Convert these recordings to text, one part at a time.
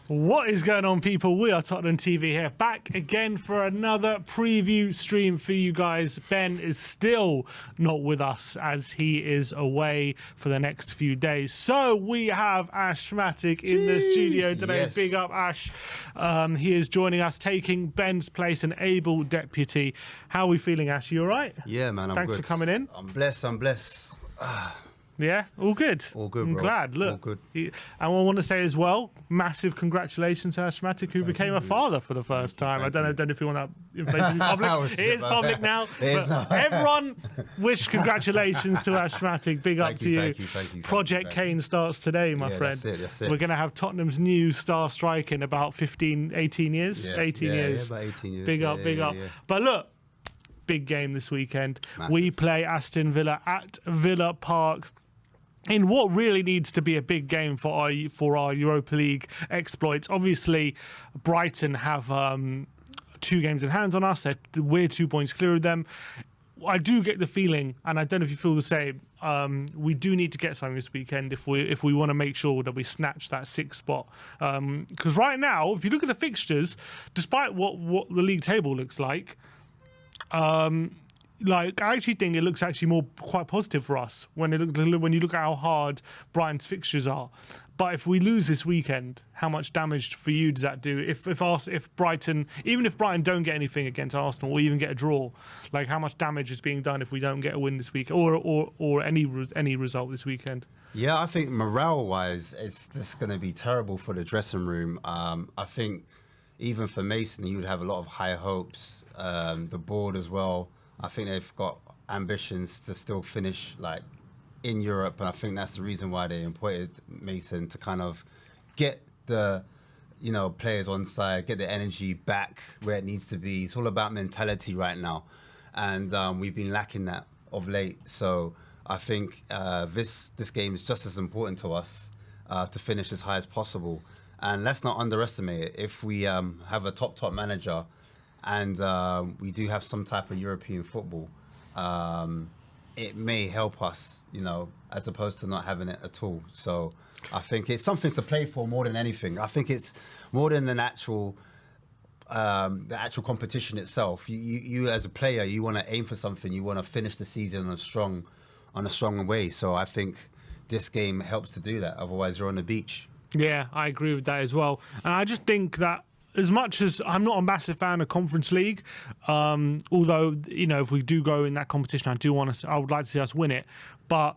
What is going on, people? We are Tottenham TV here, back again for another preview stream for you guys. Ben is still not with us as he is away for the next few days. So we have Ash Matic in the studio today. Yes. Big up, Ash. He is joining us, taking Ben's place, an able deputy. How are we feeling, Ash? You all right? Yeah, man, I'm Thanks good. for coming in. I'm blessed. Yeah, all good. All good, I'm bro. glad. Look, all good. And I want to say as well, massive congratulations to Ash Matic, who became a father for the first time. I don't know if you want that information in public. It is public now. But everyone wish congratulations to Ash Matic. Big up to you. Thank you. Project Kane starts today, my friend. That's it. We're going to have Tottenham's new star striker in about 18 years. Yeah, 18 years. Yeah, about 18 years. Big up. Yeah. But look, big game this weekend. Massive. We play Aston Villa at Villa Park, in what really needs to be a big game for our Europa League exploits. Obviously, Brighton have 2 games in hand on us. We're 2 points clear of them. I do get the feeling, and I don't know if you feel the same, we do need to get something this weekend if we want to make sure that we snatch that 6th spot. Because right now, if you look at the fixtures, despite what the league table looks like, I actually think it looks actually quite positive for us when you look at how hard Brighton's fixtures are. But if we lose this weekend, how much damage for you does that do? If Brighton, even if Brighton don't get anything against Arsenal or even get a draw, like how much damage is being done if we don't get a win this week or any result this weekend? Yeah, I think morale-wise, it's just going to be terrible for the dressing room. I think even for Mason, he would have a lot of high hopes. The board as well. I think they've got ambitions to still finish in Europe, and I think that's the reason why they appointed Mason, to kind of get the players on side, get the energy back where it needs to be. It's all about mentality right now, and we've been lacking that of late. So I think this game is just as important to us to finish as high as possible. And let's not underestimate it. If we have a top manager, and we do have some type of European football, it may help us, as opposed to not having it at all. So I think it's something to play for more than anything. I think it's more than the actual competition itself. You as a player, you want to aim for something. You want to finish the season on a strong way. So I think this game helps to do that. Otherwise, you're on the beach. Yeah, I agree with that as well. And I just think that, as much as I'm not a massive fan of Conference League, although if we do go in that competition, I would like to see us win it. But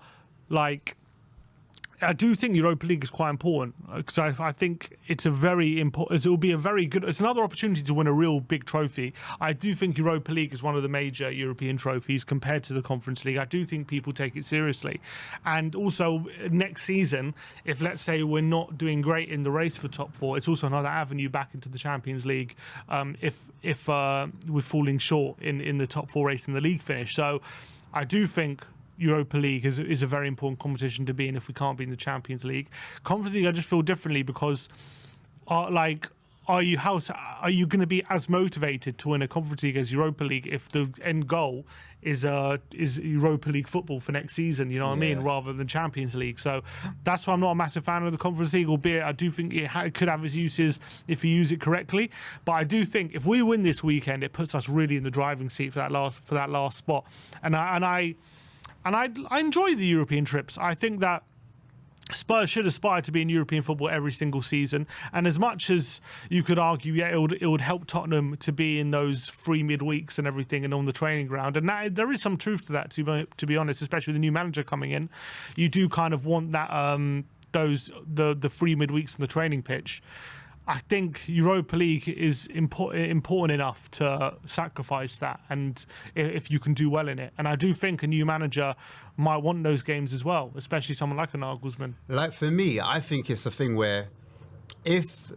I do think Europa League is quite important, because I think it's a very important. It will be it's another opportunity to win a real big trophy. I do think Europa League is one of the major European trophies compared to the Conference League. I do think people take it seriously, and also next season, if let's say we're not doing great in the race for top 4, it's also another avenue back into the Champions League. If we're falling short in the top 4 race in the league finish, so I do think Europa League is a very important competition to be in if we can't be in the Champions League. Conference League, I just feel differently, because are you going to be as motivated to win a Conference League as Europa League if the end goal is Europa League football for next season, you know what I mean, rather than Champions League? So that's why I'm not a massive fan of the Conference League, albeit I do think it could have its uses if you use it correctly. But I do think if we win this weekend, it puts us really in the driving seat for that last spot. And I enjoy the European trips. I think that Spurs should aspire to be in European football every single season. And as much as you could argue, it would help Tottenham to be in those free midweeks and everything and on the training ground. And there is some truth to that, to be honest, especially with the new manager coming in. You do kind of want that the free midweeks on the training pitch. I think Europa League is important enough to sacrifice that, and if you can do well in it. And I do think a new manager might want those games as well, especially someone like a Nagelsmann. For me, I think it's a thing where if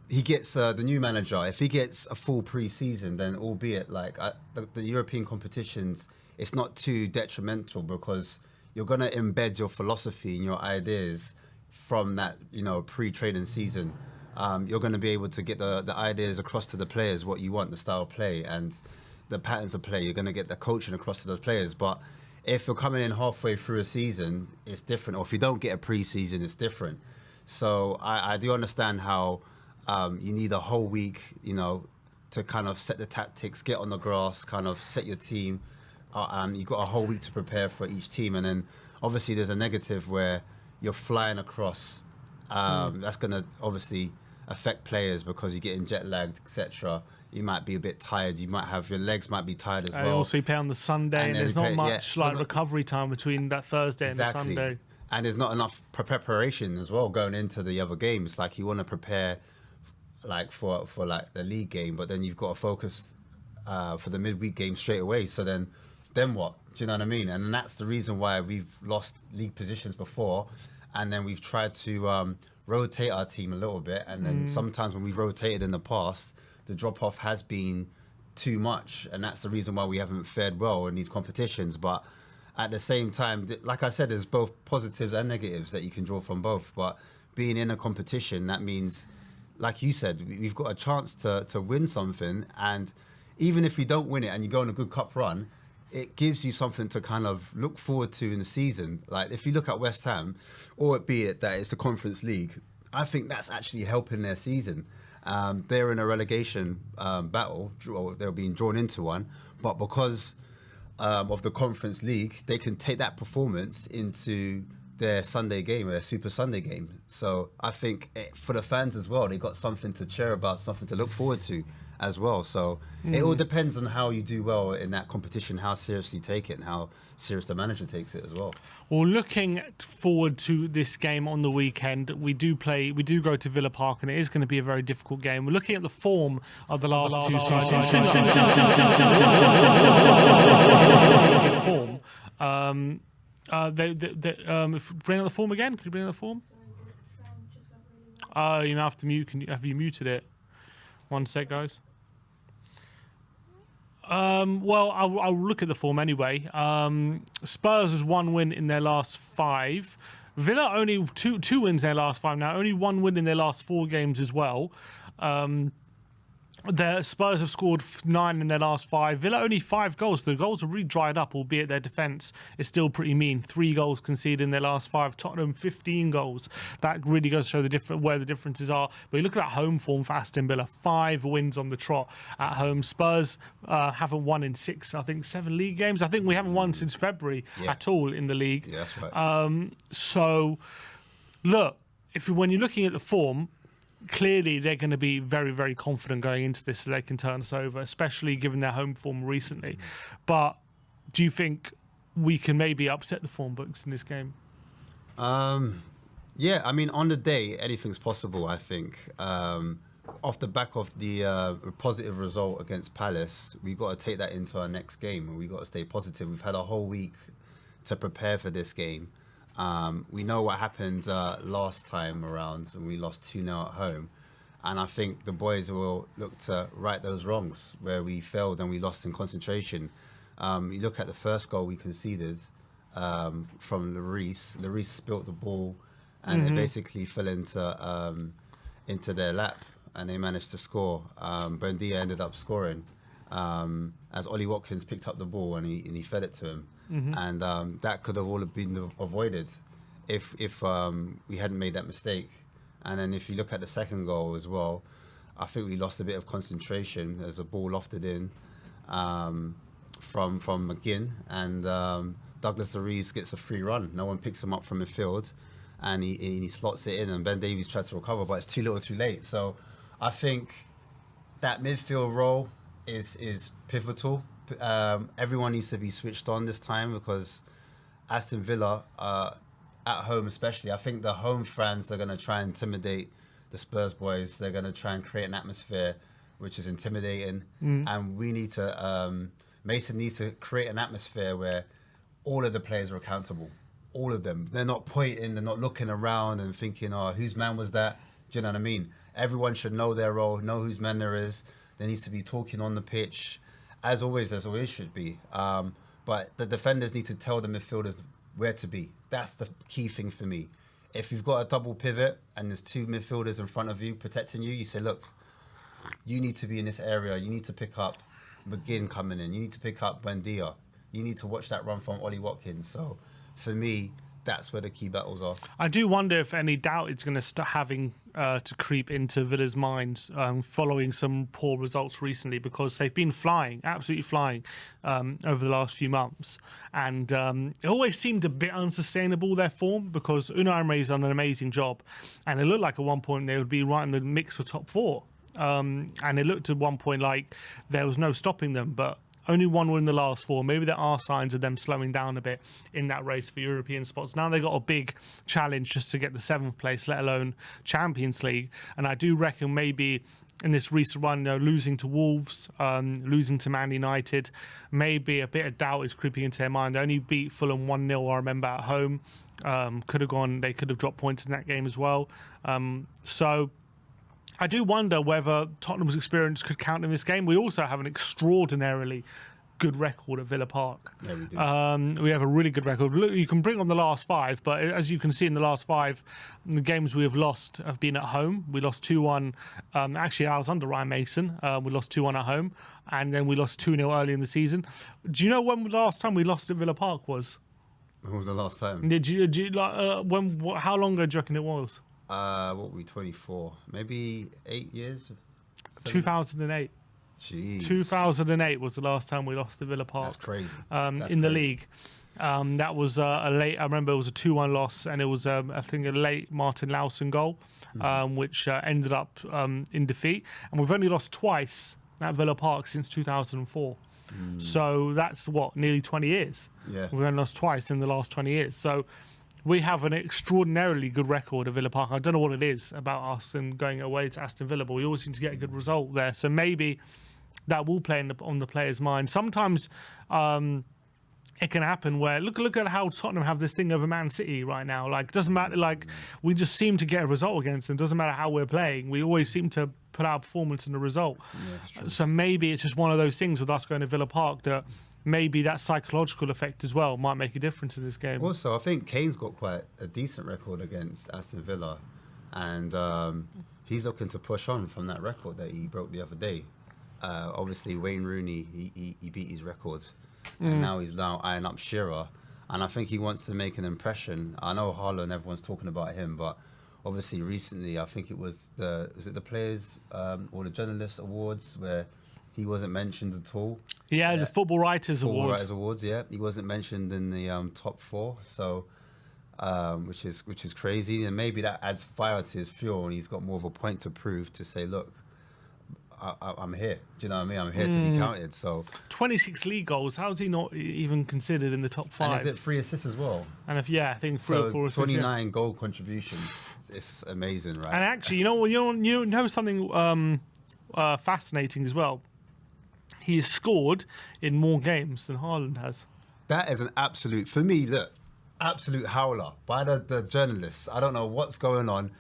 he gets the new manager, if he gets a full pre-season, then albeit the European competitions, it's not too detrimental, because you're going to embed your philosophy and your ideas from that pre-training season. You're going to be able to get the ideas across to the players, what you want, the style of play and the patterns of play. You're going to get the coaching across to those players. But if you're coming in halfway through a season, it's different. Or if you don't get a pre-season, it's different. So I do understand how You need a whole week, to kind of set the tactics, get on the grass, kind of set your team. You've got a whole week to prepare for each team. And then obviously there's a negative where you're flying across. That's going to obviously affect players because you're getting jet lagged, etc. You might be a bit tired. You might have your legs might be tired as well. Also, you play on the Sunday, and there's not much recovery time between that Thursday and the Sunday. And there's not enough preparation as well going into the other games. Like you want to prepare, like for like the league game, but then you've got to focus for the midweek game straight away. So then what? Do you know what I mean? And that's the reason why we've lost league positions before, and then we've tried to rotate our team a little bit. And then sometimes when we've rotated in the past, the drop off has been too much, and that's the reason why we haven't fared well in these competitions. But at the same time, like I said, there's both positives and negatives that you can draw from both. But being in a competition, that means, like you said, we've got a chance to win something. And even if you don't win it and you go on a good cup run, it gives you something to kind of look forward to in the season. Like if you look at West Ham, or be it that it's the Conference League, I think that's actually helping their season. They're in a relegation battle, or they're being drawn into one, but because of the Conference League, they can take that performance into their Sunday game, their Super Sunday game. So I think for the fans as well, they got something to cheer about, something to look forward to as well. So it all depends on how you do well in that competition, how seriously you take it, and how serious the manager takes it as well. Well, looking forward to this game on the weekend, we do go to Villa Park, and it is going to be a very difficult game. We're looking at the form of the last two sides. If you bring up the form again, could you bring up the form? You have to mute. Have you muted it? One sec, guys. Well, I'll look at the form anyway. Spurs has 1 win in their last 5. Villa only two wins in their last 5 now. Only 1 win in their last 4 games as well. The Spurs have scored 9 in their last 5. Villa only 5 goals. The goals have really dried up, albeit their defence is still pretty mean. 3 goals conceded in their last 5. Tottenham 15 goals. That really goes to show where the differences are. But you look at that home form for Aston Villa. 5 wins on the trot at home. Spurs haven't won in 7 league games. I think we haven't won since February at all in the league. Yeah, that's right. So, look, when you're looking at the form, clearly they're going to be very, very confident going into this so they can turn us over, especially given their home form recently. But do you think we can maybe upset the form books in this game? Yeah, I mean, on the day, anything's possible, I think. Off the back of the positive result against Palace, we've got to take that into our next game, and we've got to stay positive. We've had a whole week to prepare for this game. We know what happened last time around, and we lost 2-0 at home. And I think the boys will look to right those wrongs where we failed and we lost in concentration. You look at the first goal we conceded from Lloris. Lloris spilt the ball, and it basically fell into their lap, and they managed to score. Buendia ended up scoring as Ollie Watkins picked up the ball and he fed it to him. And that could have all been avoided if we hadn't made that mistake. And then if you look at the second goal as well, I think we lost a bit of concentration. There's a ball lofted in from McGinn, and Douglas Luiz gets a free run. No one picks him up from midfield, and he slots it in, and Ben Davies tries to recover, but it's too little too late. So I think that midfield role is pivotal. Everyone needs to be switched on this time, because Aston Villa, at home especially, I think the home fans are going to try and intimidate the Spurs boys. They're going to try and create an atmosphere which is intimidating. And we need to, Mason needs to create an atmosphere where all of the players are accountable. All of them. They're not pointing, they're not looking around and thinking, oh, whose man was that? Do you know what I mean? Everyone should know their role, know whose man there is. There needs to be talking on the pitch. As always should be. But the defenders need to tell the midfielders where to be. That's the key thing for me. If you've got a double pivot and there's 2 midfielders in front of you protecting you, you say, look, you need to be in this area. You need to pick up McGinn coming in. You need to pick up Buendia. You need to watch that run from Ollie Watkins. So for me, that's where the key battles are. I do wonder if any doubt is going to start having to creep into Villa's minds following some poor results recently, because they've been flying, absolutely flying over the last few months. And it always seemed a bit unsustainable, their form, because Unai Emery's done an amazing job. And it looked like at one point they would be right in the mix for top four. And it looked at one point like there was no stopping them, but only one win in the last four. Maybe there are signs of them slowing down a bit in that race for European spots. Now they've got a big challenge just to get the 7th place, let alone Champions League. And I do reckon maybe in this recent run, losing to Wolves, losing to Man United, maybe a bit of doubt is creeping into their mind. They only beat Fulham 1-0, I remember, at home. They could have dropped points in that game as well. So I do wonder whether Tottenham's experience could count in this game. We also have an extraordinarily good record at Villa Park. Yeah, we do. We have a really good record. Look, you can bring on the last 5, but as you can see in the last 5, the games we have lost have been at home. We lost 2-1. Actually, I was under Ryan Mason. We lost 2-1 at home, and then we lost 2-0 early in the season. Do you know when the last time we lost at Villa Park was? When was the last time? How long ago do you reckon it was? What were we, 24? Maybe 8 years? 2008. Jeez. 2008 was the last time we lost to Villa Park. That's crazy. In the league. That was a late, I remember it was a 2-1 loss, and it was, I think, a late Martin Lawson goal, which ended up in defeat. And we've only lost twice at Villa Park since 2004. So that's, nearly 20 years. Yeah. We've only lost twice in the last 20 years. So we have an extraordinarily good record at Villa Park. I don't know what it is about us and going away to Aston Villa, but we always seem to get a good result there. So maybe that will play on the players' mind. Sometimes it can happen where look at how Tottenham have this thing over Man City right now. Like, doesn't matter. Like, we just seem to get a result against them. Doesn't matter how we're playing. We always seem to put our performance in the result. Yeah, that's true. So maybe it's just one of those things with us going to Villa Park that maybe that psychological effect as well might make a difference in this game. Also, I think Kane's got quite a decent record against Aston Villa, and he's looking to push on from that record that he broke the other day. Obviously, Wayne Rooney, he beat his records, and now he's eyeing up Shearer, and I think he wants to make an impression. I know Haaland, everyone's talking about him, but obviously recently, I think it was the Players or the Journalists Awards where he wasn't mentioned at all. Yeah, the Football Writers Football Award. Writers Awards, yeah. He wasn't mentioned in the top 4, so which is crazy. And maybe that adds fire to his fuel, and he's got more of a point to prove to say, look, I'm here. Do you know what I mean? I'm here to be counted. So 26 league goals. How is he not even considered in the top 5? And is it 3 assists as well? And I think 3 or 4 assists. 29 goal contributions. It's amazing, right? And actually, you know something fascinating as well. He has scored in more games than Haaland has. That is an absolute, for me, look, absolute howler by the journalists. I don't know what's going on.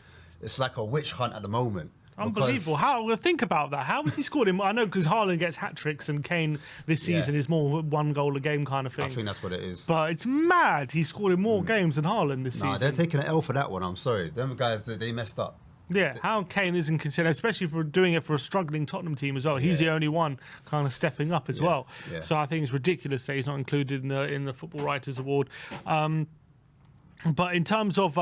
It's like a witch hunt at the moment. Unbelievable. Think about that. How has he scored him? I know because Haaland gets hat-tricks and Kane this season is more 1 goal a game kind of thing. I think that's what it is. But it's mad. He scored in more games than Haaland this season. They're taking an L for that one. I'm sorry. Them guys, they messed up. Yeah, how Kane isn't considered, especially for doing it for a struggling Tottenham team as well. He's the only one kind of stepping up as well. Yeah. So I think it's ridiculous that he's not included in the Football Writers Award. But in terms of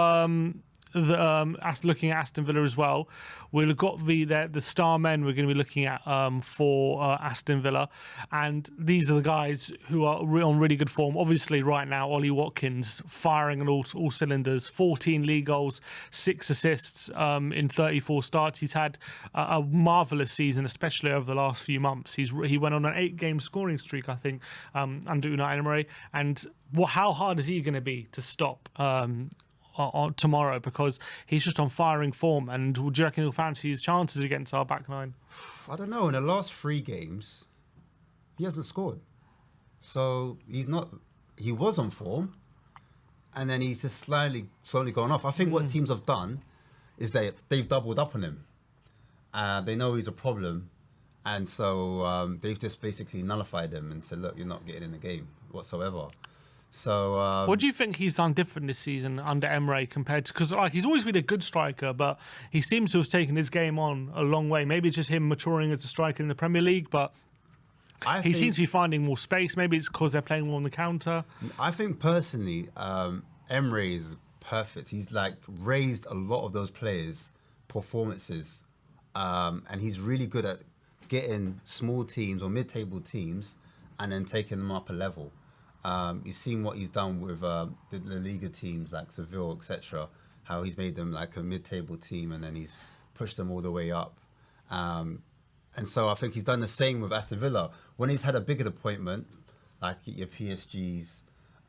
looking at Aston Villa as well, we've got the star men we're going to be looking at for Aston Villa, and these are the guys who are on really good form. Obviously, right now, Ollie Watkins firing on all cylinders, 14 league goals, 6 assists in 34 starts. He's had a marvellous season, especially over the last few months. He went on an 8-game scoring streak, I think, under Unai Emery. And how hard is he going to be to stop on tomorrow, because he's just on firing form? And do you reckon he'll fancy his chances against our back line? I don't know. In the last 3 games, he hasn't scored. So he was on form, and then he's just slowly gone off. I think what teams have done is they've doubled up on him. They know he's a problem, and so they've just basically nullified him and said, look, you're not getting in the game whatsoever. So what do you think he's done different this season under Emery compared to, because he's always been a good striker, but he seems to have taken his game on a long way. Maybe it's just him maturing as a striker in the Premier League, but he seems to be finding more space. Maybe it's because they're playing more on the counter. I think personally, Emery is perfect. He's like raised a lot of those players' performances, and he's really good at getting small teams or mid-table teams and then taking them up a level. You've seen what he's done with the La Liga teams like Seville, etc. How he's made them like a mid-table team and then he's pushed them all the way up. And so I think he's done the same with Aston Villa. When he's had a bigger appointment, like your PSGs,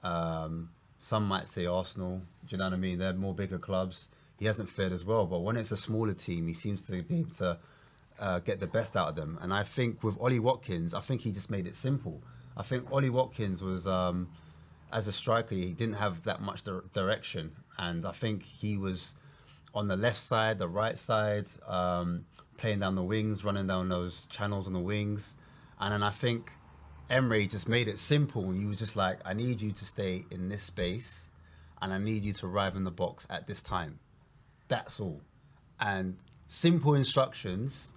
some might say Arsenal, do you know what I mean? They're more bigger clubs. He hasn't fared as well. But when it's a smaller team, he seems to be able to get the best out of them. And I think with Ollie Watkins, I think he just made it simple. I think Ollie Watkins was, as a striker, he didn't have that much direction. And I think he was on the left side, the right side, playing down the wings, running down those channels on the wings. And then I think Emery just made it simple. He was just like, I need you to stay in this space and I need you to arrive in the box at this time. That's all. And simple instructions,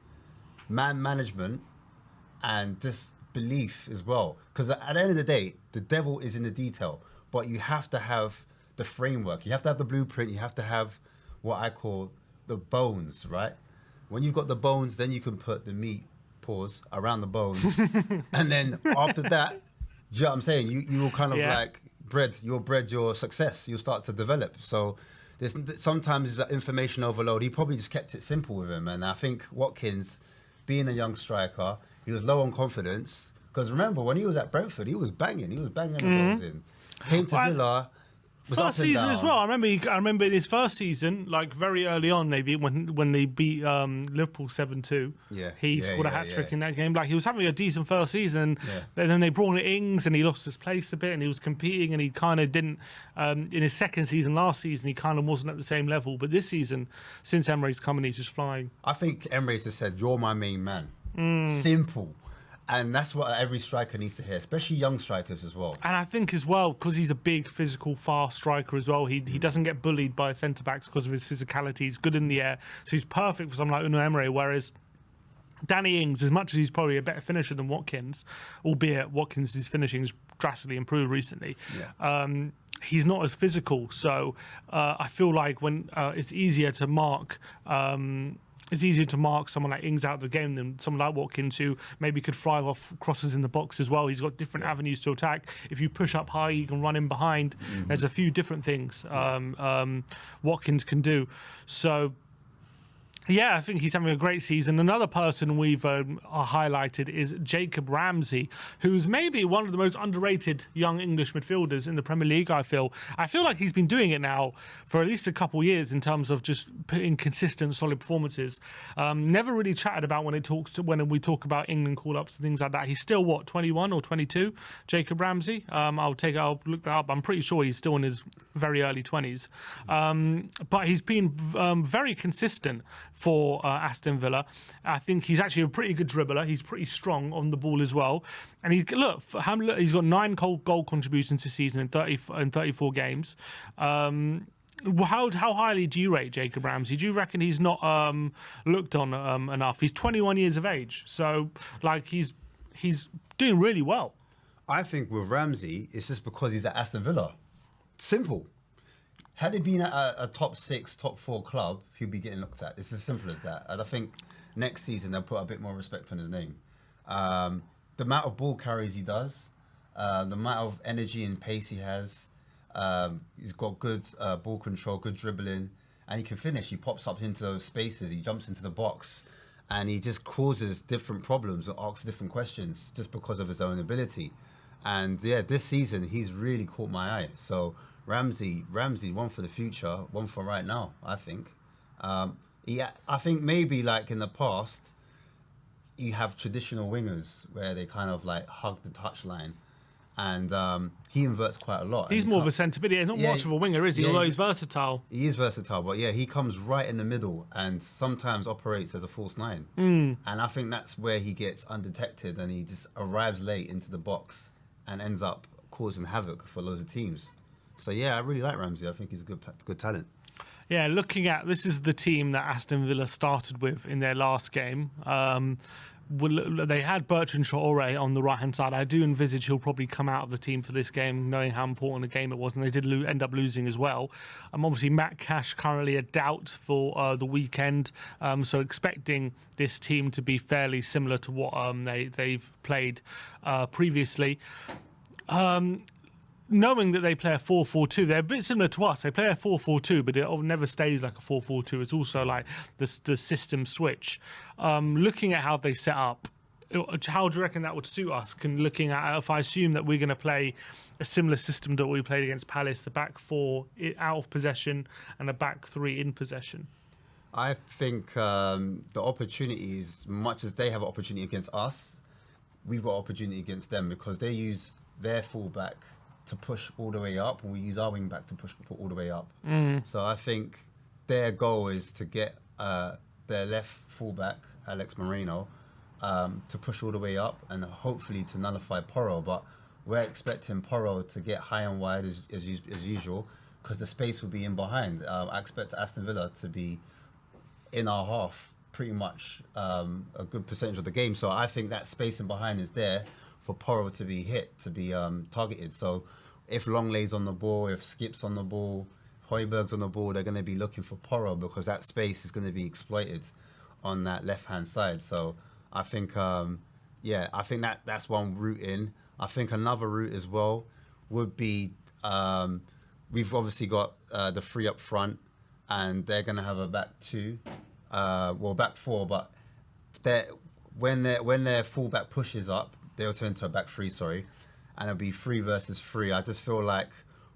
man management, and just belief as well. Because at the end of the day, the devil is in the detail. But you have to have the framework. You have to have the blueprint. You have to have what I call the bones, right? When you've got the bones, then you can put the meat, pause, around the bones. And then after that, do you know what I'm saying? You will kind of like bread your success. You'll start to develop. So there's sometimes there's information overload. He probably just kept it simple with him. And I think Watkins, being a young striker, he was low on confidence. Because remember, when he was at Brentford, he was banging. He was banging the goals in. Came to Villa. First season as well. I remember in his first season, like very early on, maybe when they beat Liverpool 7-2. He scored a hat trick in that game. Like he was having a decent first season. And then they brought in Ings, and he lost his place a bit, and he was competing, and he kind of didn't. In his second season, last season, he kind of wasn't at the same level. But this season, since Emery's come in, he's just flying. I think Emery just said, "You're my main man." Simple. And that's what every striker needs to hear, especially young strikers as well. And I think as well, because he's a big, physical, fast striker as well, he doesn't get bullied by centre-backs because of his physicality. He's good in the air. So he's perfect for someone like Unai Emery, whereas Danny Ings, as much as he's probably a better finisher than Watkins, albeit Watkins' finishing has drastically improved recently, he's not as physical. So I feel like when it's easier to mark... it's easier to mark someone like Ings out of the game than someone like Watkins, who maybe could fly off crosses in the box as well. He's got different avenues to attack. If you push up high, you can run in behind. There's a few different things Watkins can do. So, yeah, I think he's having a great season. Another person we've highlighted is Jacob Ramsey, who's maybe one of the most underrated young English midfielders in the Premier League, I feel. I feel like he's been doing it now for at least a couple of years in terms of just putting consistent, solid performances. Never really chatted about when we talk about England call-ups and things like that. He's still, 21 or 22, Jacob Ramsey? I'll look that up. I'm pretty sure he's still in his very early 20s. But he's been very consistent for Aston Villa. I think he's actually a pretty good dribbler. He's pretty strong on the ball as well. And he's got 9 goal contributions this season in 34 games. How highly do you rate Jacob Ramsey? Do you reckon he's not looked on enough? He's 21 years of age, so like he's doing really well. I think with Ramsey, it's just because he's at Aston Villa. Simple. Had he been at a top 6, top 4 club, he'd be getting looked at. It's as simple as that. And I think next season they'll put a bit more respect on his name. The amount of ball carries he does, the amount of energy and pace he has, he's got good ball control, good dribbling, and he can finish. He pops up into those spaces, he jumps into the box, and he just causes different problems or asks different questions just because of his own ability. And yeah, this season he's really caught my eye. So Ramsey, one for the future, one for right now, I think. I think maybe like in the past, you have traditional wingers where they kind of like hug the touchline, and he inverts quite a lot. He's more of a centre mid. Not much of a winger, is he? Although he's versatile. He is versatile, but yeah, he comes right in the middle and sometimes operates as a false 9. And I think that's where he gets undetected and he just arrives late into the box and ends up causing havoc for loads of teams. So yeah, I really like Ramsey. I think he's a good talent. Yeah, this is the team that Aston Villa started with in their last game. they had Bertrand Traore on the right-hand side. I do envisage he'll probably come out of the team for this game, knowing how important a game it was, and they did end up losing as well. Obviously, Matt Cash currently a doubt for the weekend, so expecting this team to be fairly similar to what they've played previously. Knowing that they play a 4-4-2, they're a bit similar to us. They play a 4-4-2, but it never stays like a 4-4-2. It's also like the system switch. Looking at how they set up, how do you reckon that would suit us? Looking at if I assume that we're going to play a similar system that we played against Palace, the back four out of possession and a back three in possession. I think the opportunities, much as they have an opportunity against us, we've got opportunity against them because they use their fullback to push all the way up, and we use our wing back to push all the way up. So I think their goal is to get their left fullback, Alex Moreno, to push all the way up and hopefully to nullify Porro. But we're expecting Porro to get high and wide as usual because the space will be in behind. I expect Aston Villa to be in our half pretty much a good percentage of the game. So I think that space in behind is there for Porro to be hit, to be targeted. So if Longlay's on the ball, if Skip's on the ball, Højbjerg's on the ball, they're going to be looking for Porro because that space is going to be exploited on that left-hand side. So I think, I think that's one route in. I think another route as well would be, we've obviously got the three up front, and they're going to have a back two, back four, but when their fullback pushes up, they'll turn to a back three, and it'll be 3 versus 3. I just feel like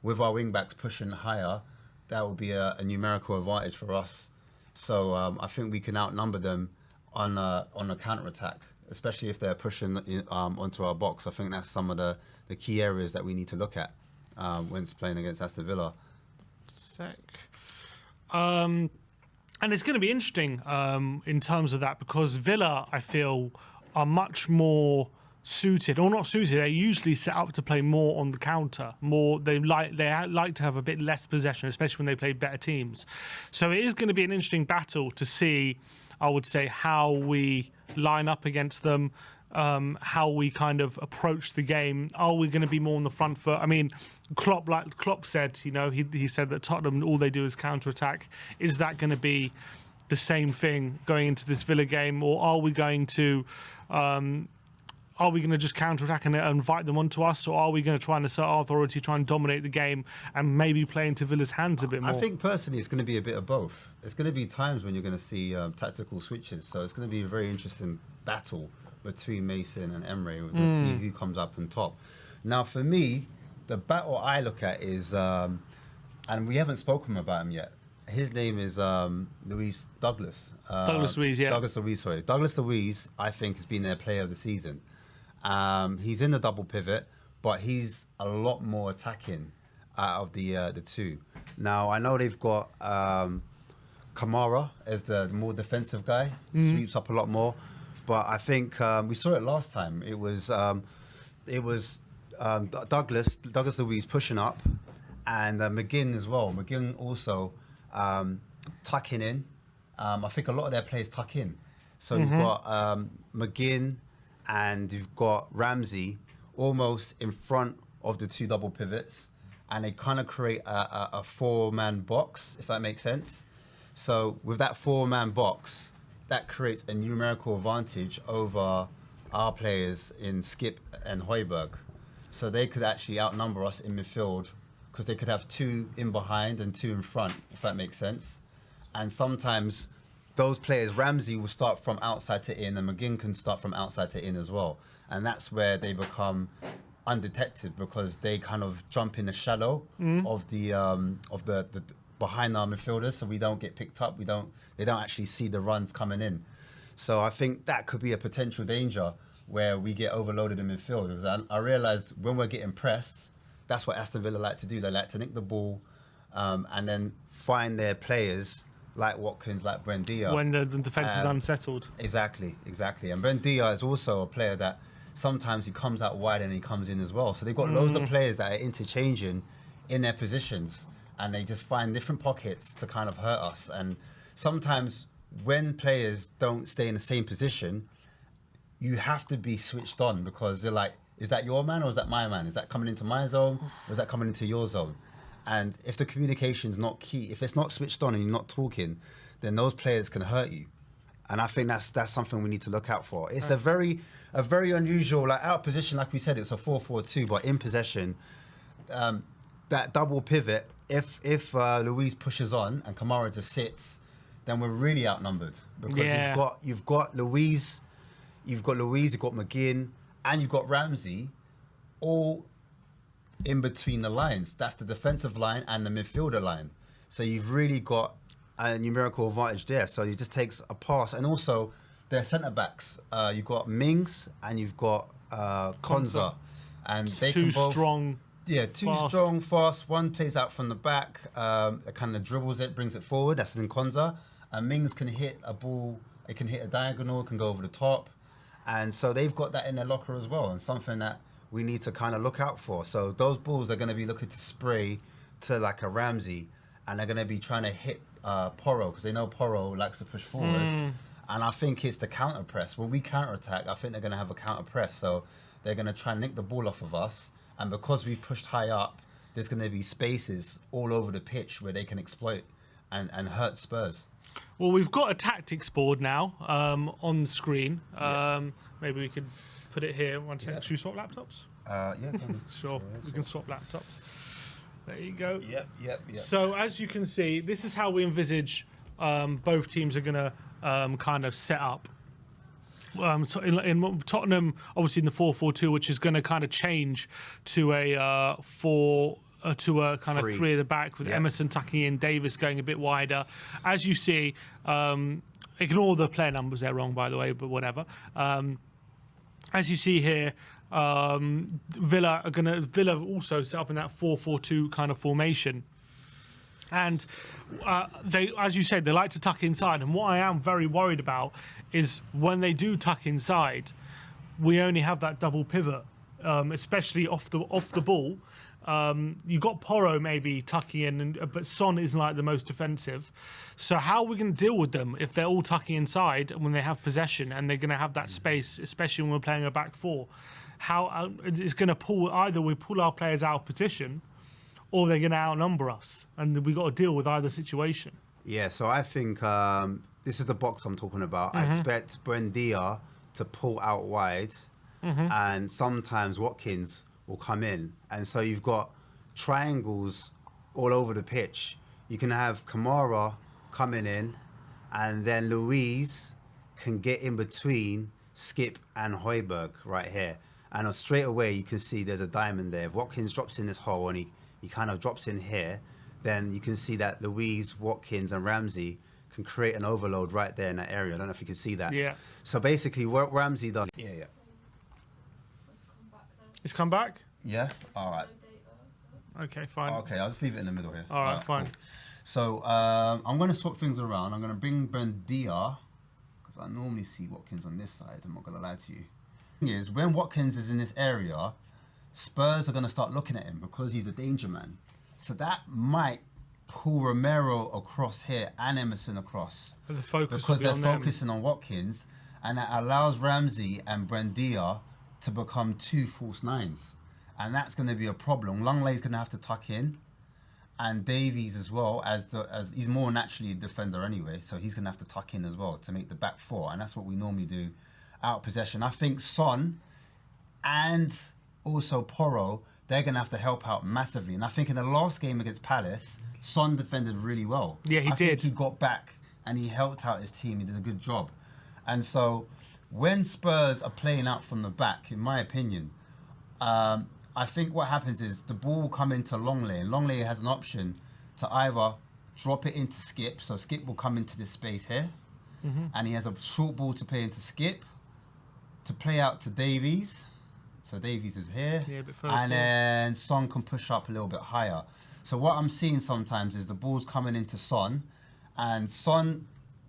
with our wing backs pushing higher, that will be a numerical advantage for us. So I think we can outnumber them on a counter attack, especially if they're pushing onto our box. I think that's some of the key areas that we need to look at when it's playing against Aston Villa. And it's going to be interesting in terms of that because Villa, I feel, are much more suited, or not suited. They usually set up to play more on the counter. They like to have a bit less possession, especially when they play better teams. So it is going to be an interesting battle to see, I would say, how we line up against them, how we kind of approach the game. Are we going to be more on the front foot? I mean, Klopp said, he said that Tottenham, all they do is counter attack. Is that going to be the same thing going into this Villa game, or are we going to just counter-attack and invite them onto us, or are we going to try and assert our authority, try and dominate the game, and maybe play into Villa's hands a bit more? I think personally it's going to be a bit of both. It's going to be times when you're going to see tactical switches, so it's going to be a very interesting battle between Mason and Emre. We're going to see who comes up on top. Now, for me, the battle I look at is, and we haven't spoken about him yet, his name is Luis Douglas. Douglas Luiz, yeah. Douglas Luiz, I think, has been their player of the season. He's in the double pivot, but he's a lot more attacking out of the two. Now, I know they've got Kamara as the more defensive guy, sweeps up a lot more. But I think we saw it last time. It was Douglas Luiz pushing up, and McGinn as well. McGinn also tucking in. I think a lot of their players tuck in. So you've got McGinn and you've got Ramsey almost in front of the two double pivots, and they kind of create a four-man box, if that makes sense. So with that four-man box, that creates a numerical advantage over our players in Skip and Højbjerg. So they could actually outnumber us in midfield because they could have 2 in behind and 2 in front, if that makes sense. And sometimes those players, Ramsey will start from outside to in, and McGinn can start from outside to in as well. And that's where they become undetected because they kind of jump in the shadow of the behind our midfielders, so we don't get picked up. They don't actually see the runs coming in. So I think that could be a potential danger where we get overloaded in midfield. Because I realised when we're getting pressed, that's what Aston Villa like to do. They like to nick the ball and then find their players like Watkins, like Buendia. When the defence is unsettled. Exactly. And Buendia is also a player that sometimes he comes out wide and he comes in as well. So they've got loads of players that are interchanging in their positions, and they just find different pockets to kind of hurt us. And sometimes when players don't stay in the same position, you have to be switched on because they're like, is that your man or is that my man? Is that coming into my zone or is that coming into your zone? And if the communication's not key, if it's not switched on and you're not talking, then those players can hurt you. And I think that's something we need to look out for. It's a very unusual, like out of position, like we said, it's a 4-4-2, but in possession, that double pivot, if Luiz pushes on and Kamara just sits, then we're really outnumbered because you've got Luiz, you've got McGinn, and you've got Ramsey, all in between the lines. That's the defensive line and the midfielder line. So you've really got a numerical advantage there. So it just takes a pass, and also their centre backs. You've got Mings and you've got Konza, and they Too can both, strong. Yeah, strong, fast. One plays out from the back, kind of dribbles it, brings it forward. That's in Konza. And Mings can hit a ball. It can hit a diagonal. It can go over the top. And so they've got that in their locker as well, and something that we need to kind of look out for. So those balls are going to be looking to spray to like a Ramsey, and they're going to be trying to hit Porro because they know Porro likes to push forward. And I think it's the counter press. When we counter attack, I think they're going to have a counter press. So they're going to try and nick the ball off of us. And because we've pushed high up, there's going to be spaces all over the pitch where they can exploit and hurt Spurs. Well, we've got a tactics board now on the screen. Maybe we could put it here. One second. Should we swap laptops? Yeah. Sure. We can swap laptops. There you go. Yep. So as you can see, this is how we envisage both teams are going to kind of set up. So in Tottenham, obviously in the 4-4-2, which is going to kind of change to a 4. To a kind of three at the back with Emerson tucking in, Davis going a bit wider. As you see, ignore the player numbers, they're wrong by the way, but whatever. As you see here, Villa also set up in that 4-4-2 kind of formation. And they, as you said, they like to tuck inside. And what I am very worried about is when they do tuck inside, we only have that double pivot, especially off the ball. You got Porro maybe tucking in, but Son isn't like the most defensive. So how are we going to deal with them if they're all tucking inside when they have possession and they're going to have that space, especially when we're playing a back four? How it's going to pull, either we pull our players out of position or they're going to outnumber us, and we've got to deal with either situation. Yeah, so I think this is the box I'm talking about. I expect Buendia to pull out wide, and sometimes Watkins will come in. And so you've got triangles all over the pitch. You can have Kamara coming in, and then Luiz can get in between Skip and Højbjerg right here. And straight away you can see there's a diamond there. If Watkins drops in this hole and he kind of drops in here, then you can see that Luiz, Watkins and Ramsey can create an overload right there in that area. I don't know if you can see that. Yeah. So basically what Ramsey done... Yeah. It's come back? Yeah? All right. Okay, fine. Okay, I'll just leave it in the middle here. All right, fine. Cool. So I'm going to swap things around. I'm going to bring Buendia, because I normally see Watkins on this side. I'm not going to lie to you. The thing is, when Watkins is in this area, Spurs are going to start looking at him because he's a danger man. So that might pull Romero across here and Emerson across. But the focus because they're on focusing on Watkins, and that allows Ramsey and Buendia to become two false nines. And that's going to be a problem. Longley's going to have to tuck in, and Davies as well, as he's more naturally a defender anyway, so he's going to have to tuck in as well to make the back four, and that's what we normally do out of possession. I think Son and also Porro, they're going to have to help out massively. And I think in the last game against Palace, Son defended really well. Yeah, he did. I think he got back and he helped out his team. He did a good job. And so when Spurs are playing out from the back, in my opinion, I think what happens is the ball will come into Longley, and Longley has an option to either drop it into Skip, so Skip will come into this space here, and he has a short ball to play into Skip, to play out to Davies. So Davies is here, yeah, a bit further and then Son can push up a little bit higher. So what I'm seeing sometimes is the ball's coming into Son, and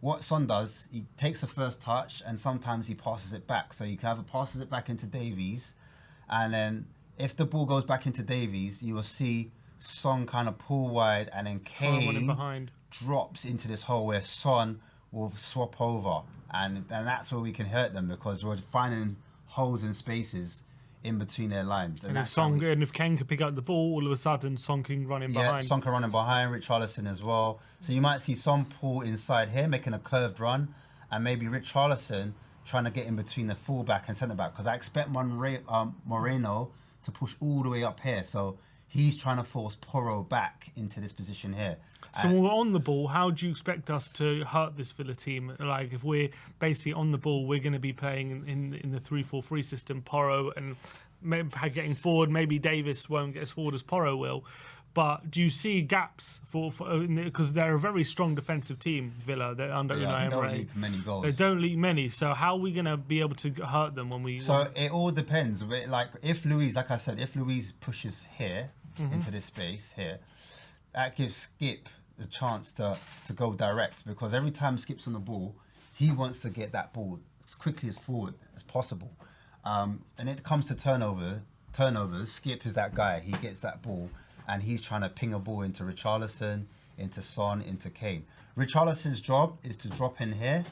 what Son does, he takes the first touch, and sometimes he passes it back. So he can either passes it back into Davies, and then if the ball goes back into Davies, you will see Son kind of pull wide, and then Kane drops into this hole where Son will swap over and that's where we can hurt them because we're finding holes and spaces in between their lines. And that's if Kane can pick up the ball, all of a sudden Son can run in behind. Yeah, Son can running behind, Richarlison as well. So you might see Son pull inside here, making a curved run, and maybe Richarlison trying to get in between the fullback and centre back because I expect Moreno to push all the way up here. So he's trying to force Porro back into this position here. So when we're on the ball, how do you expect us to hurt this Villa team? Like if we're basically on the ball, we're going to be playing in the 3-4-3 system. Porro and maybe getting forward. Maybe Davis won't get as forward as Porro will. But do you see gaps because they're a very strong defensive team, Villa? They're under Unai Emery. They don't leak many goals. They don't leak many. So how are we going to be able to hurt them when we? So it all depends. Like if Luis, like I said, if Luis pushes here into this space here, that gives Skip the chance to go direct because every time Skip's on the ball, he wants to get that ball as quickly as forward as possible. And it comes to turnovers. Skip is that guy. He gets that ball and he's trying to ping a ball into Richarlison, into Son, into Kane. Richarlison's job is to drop in here,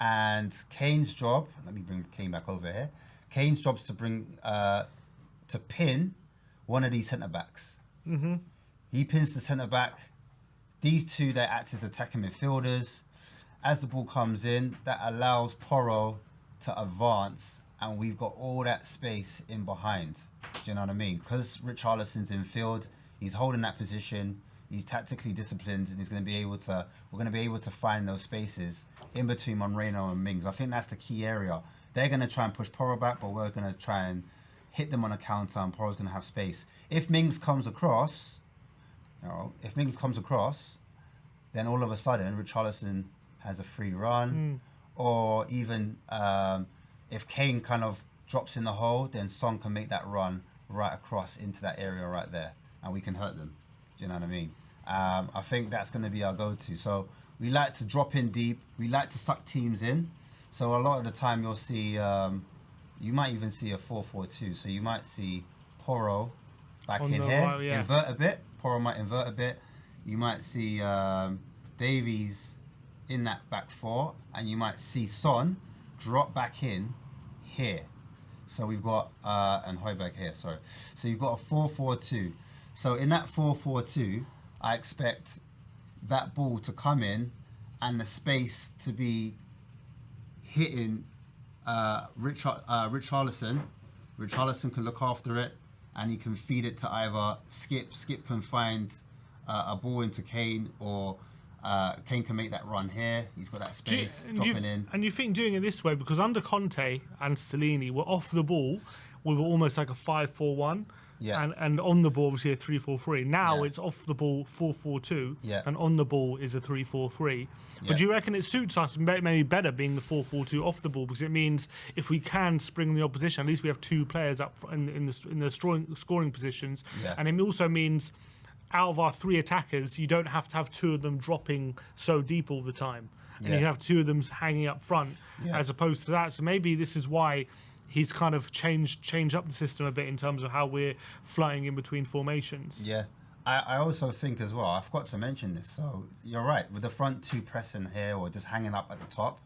and Kane's job. Let me bring Kane back over here. Kane's job is to to pin one of these centre backs. Mm-hmm. He pins the centre back. These two, they act as attacking midfielders. As the ball comes in, that allows Porro to advance, and we've got all that space in behind. Do you know what I mean? Because Richarlison's in field, he's holding that position, he's tactically disciplined, and we're going to be able to find those spaces in between Moreno and Mings. I think that's the key area. They're going to try and push Porro back, but we're going to try and hit them on a counter, and Porro's going to have space. If Mings comes across, then all of a sudden Richarlison has a free run, or even if Kane kind of drops in the hole, then Son can make that run right across into that area right there, and we can hurt them. Do you know what I mean? I think that's going to be our go-to. So we like to drop in deep. We like to suck teams in. So a lot of the time you'll see, you might even see a 4-4-2. So you might see Porro back in here, right, yeah. Invert a bit. Porro might invert a bit. You might see Davies in that back four, and you might see Son drop back in here. So we've got and Højbjerg here. Sorry. So you've got a 4-4-2. So in that 4-4-2, I expect that ball to come in and the space to be hitting Richarlison. Richarlison can look after it, and he can feed it to either Skip. Skip can find a ball into Kane, or Kane can make that run here. He's got that space dropping in. And you think doing it this way, because under Conte and Stellini, we're off the ball, we were almost like a 5-4-1. Yeah. And on the ball, obviously a 3-4-3. Now it's off the ball 4-4-2. Yeah. And on the ball is a 3-4-3. But do you reckon it suits us maybe better being the 4-4-2 off the ball, because it means if we can spring the opposition, at least we have two players up in the scoring positions. Yeah. And it also means out of our three attackers, you don't have to have two of them dropping so deep all the time. And you have two of them hanging up front as opposed to that. So maybe this is why he's kind of changed up the system a bit in terms of how we're flying in between formations. Yeah. I also think as well, I forgot to mention this, so you're right, with the front two pressing here or just hanging up at the top,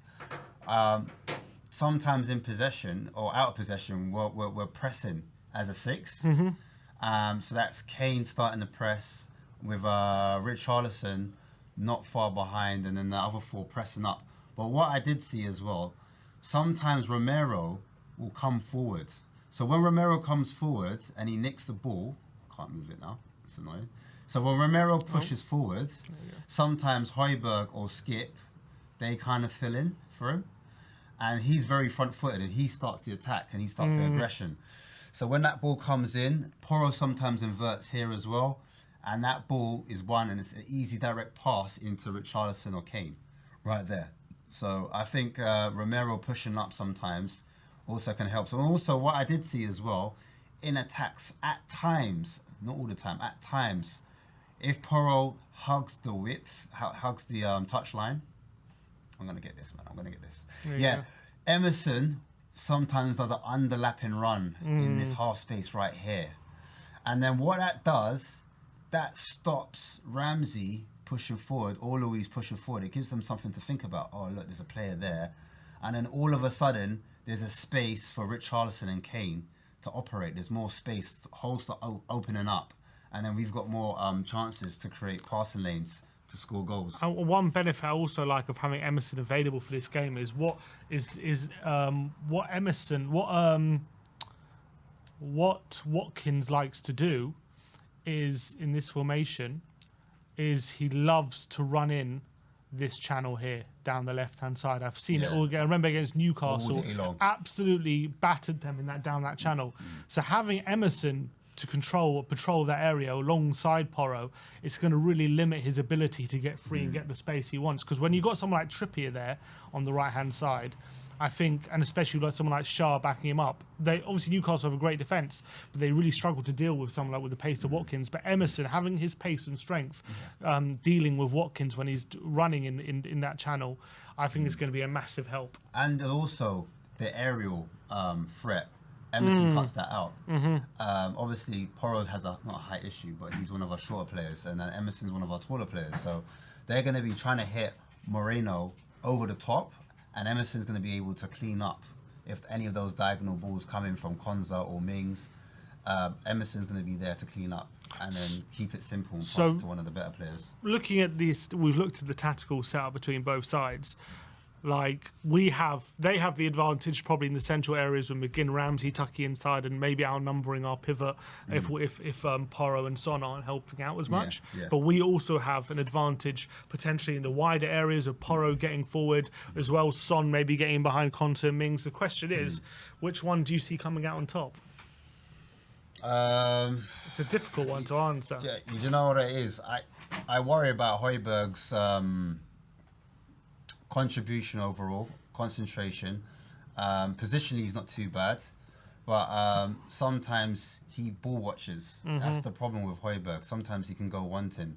sometimes in possession or out of possession, we're pressing as a 6. Mm-hmm. So that's Kane starting the press with Richarlison not far behind, and then the other four pressing up. But what I did see as well, sometimes Romero will come forward. So when Romero comes forward and he nicks the ball, can't move it now, it's annoying. So when Romero pushes forward, sometimes Højbjerg or Skip, they kind of fill in for him. And he's very front-footed, and he starts the attack and he starts the aggression. So when that ball comes in, Porro sometimes inverts here as well, and that ball is won, and it's an easy direct pass into Richarlison or Kane right there. So I think Romero pushing up sometimes also can help. So also what I did see as well, in attacks at times, not all the time, at times, if Porro hugs the width, hugs the touchline, I'm going to get this, man, I'm going to get this. Yeah, Emerson sometimes does an underlapping run in this half space right here. And then what that does, that stops Ramsey pushing forward, or Luis pushing forward. It gives them something to think about. Oh, look, there's a player there. and then all of a sudden there's a space for Richarlison and Kane to operate. There's more space, holes start opening up, and then we've got more chances to create passing lanes to score goals. One benefit I also like of having Emerson available for this game is what Watkins likes to do is in this formation is he loves to run in this channel here down the left hand side. I've seen it all again. I remember against Newcastle, absolutely battered them in down that channel. So having Emerson to patrol that area alongside Porro, it's going to really limit his ability to get free and get the space he wants. Because when you've got someone like Trippier there on the right hand side, I think, and especially like someone like Shah backing him up, they obviously Newcastle have a great defence, but they really struggle to deal with someone like with the pace of Watkins. But Emerson having his pace and strength, dealing with Watkins when he's running in that channel, I think is going to be a massive help. And also the aerial threat. Emerson cuts that out. Obviously, Porro has not a height issue, but he's one of our shorter players, and then Emerson's one of our taller players. So they're going to be trying to hit Moreno over the top, and Emerson's going to be able to clean up if any of those diagonal balls come in from Konza or Mings. Emerson's going to be there to clean up and then keep it simple and pass to one of the better players. Looking at this, we've looked at the tactical setup between both sides. Like they have the advantage probably in the central areas with McGinn, Ramsey, Tucky inside, and maybe outnumbering our pivot if Porro and Son aren't helping out as much. But we also have an advantage potentially in the wider areas of Porro getting forward as well. Son maybe getting behind Konsa and Mings. The question is, which one do you see coming out on top? It's a difficult one to answer. Yeah, you know what it is. I worry about Højbjerg's contribution overall, concentration. Positionally, he's not too bad, but sometimes he ball watches. That's the problem with Højbjerg. Sometimes he can go wanting.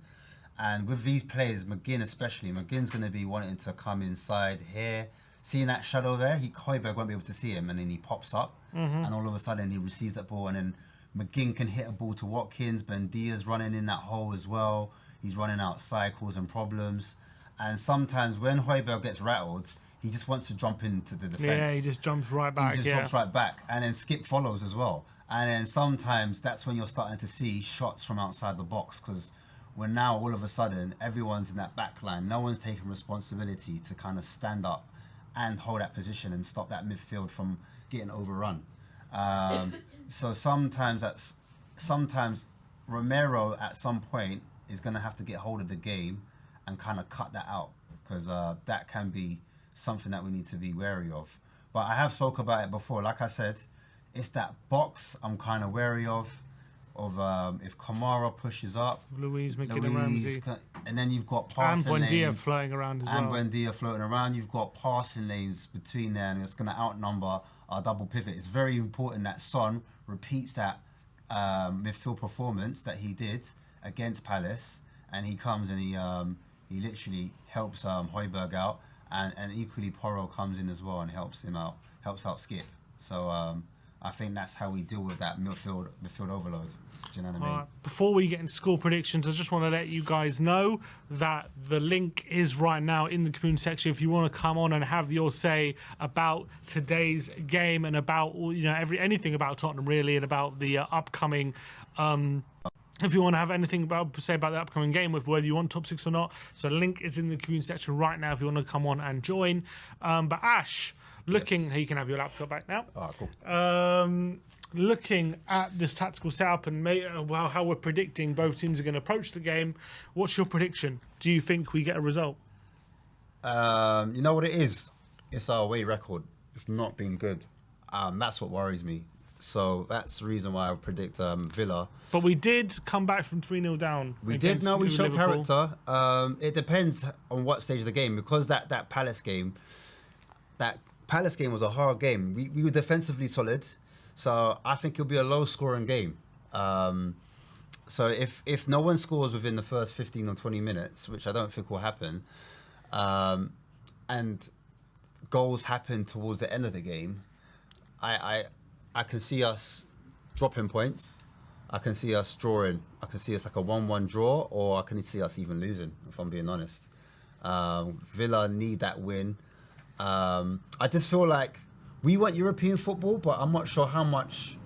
And with these players, McGinn especially, McGinn's going to be wanting to come inside here. Seeing that shadow there, Højbjerg won't be able to see him, and then he pops up, and all of a sudden he receives that ball, and then McGinn can hit a ball to Watkins. Bendia's running in that hole as well. He's running outside, causing problems. And sometimes when Højbjerg gets rattled, he just wants to jump into the defence. Yeah, he just jumps right back. He just jumps right back. And then Skip follows as well. And then sometimes that's when you're starting to see shots from outside the box, because when now all of a sudden everyone's in that back line, no one's taking responsibility to kind of stand up and hold that position and stop that midfield from getting overrun. So sometimes Romero at some point is going to have to get hold of the game and kind of cut that out, because that can be something that we need to be wary of. But I have spoke about it before. Like I said, it's that box I'm kind of wary of if Kamara pushes up, Louise, McGinn and Ramsey, and then you've got passing lanes. And Buendia floating around as well. And Buendia floating around. You've got passing lanes between there, and it's going to outnumber our double pivot. It's very important that Son repeats that midfield performance that he did against Palace, and he comes and he literally helps Højbjerg out, and equally Porro comes in as well and helps out Skip. So I think that's how we deal with that midfield overload. Do you know what I mean? Right. Before we get into score predictions, I just want to let you guys know that the link is right now in the community section. If you want to come on and have your say about today's game and about anything about Tottenham really, and about the upcoming. If you want to have anything to say about the upcoming game, with whether you want top six or not, so the link is in the community section right now if you want to come on and join. But Ash, looking, you can have your laptop back now. Oh, cool. Looking at this tactical setup and how we're predicting both teams are going to approach the game, what's your prediction? Do you think we get a result? You know what it is? It's our away record. It's not been good. That's what worries me. So that's the reason why I predict Villa. But we did come back from 3-0 down. We did. No, we showed character. It depends on what stage of the game, because that Palace game was a hard game. We were defensively solid. So I think it'll be a low-scoring game. So if no one scores within the first 15 or 20 minutes, which I don't think will happen, and goals happen towards the end of the game, I can see us dropping points. I can see us drawing. I can see us like a 1-1 draw, or I can see us even losing, if I'm being honest. Villa need that win. I just feel like we want European football, but I'm not sure how much.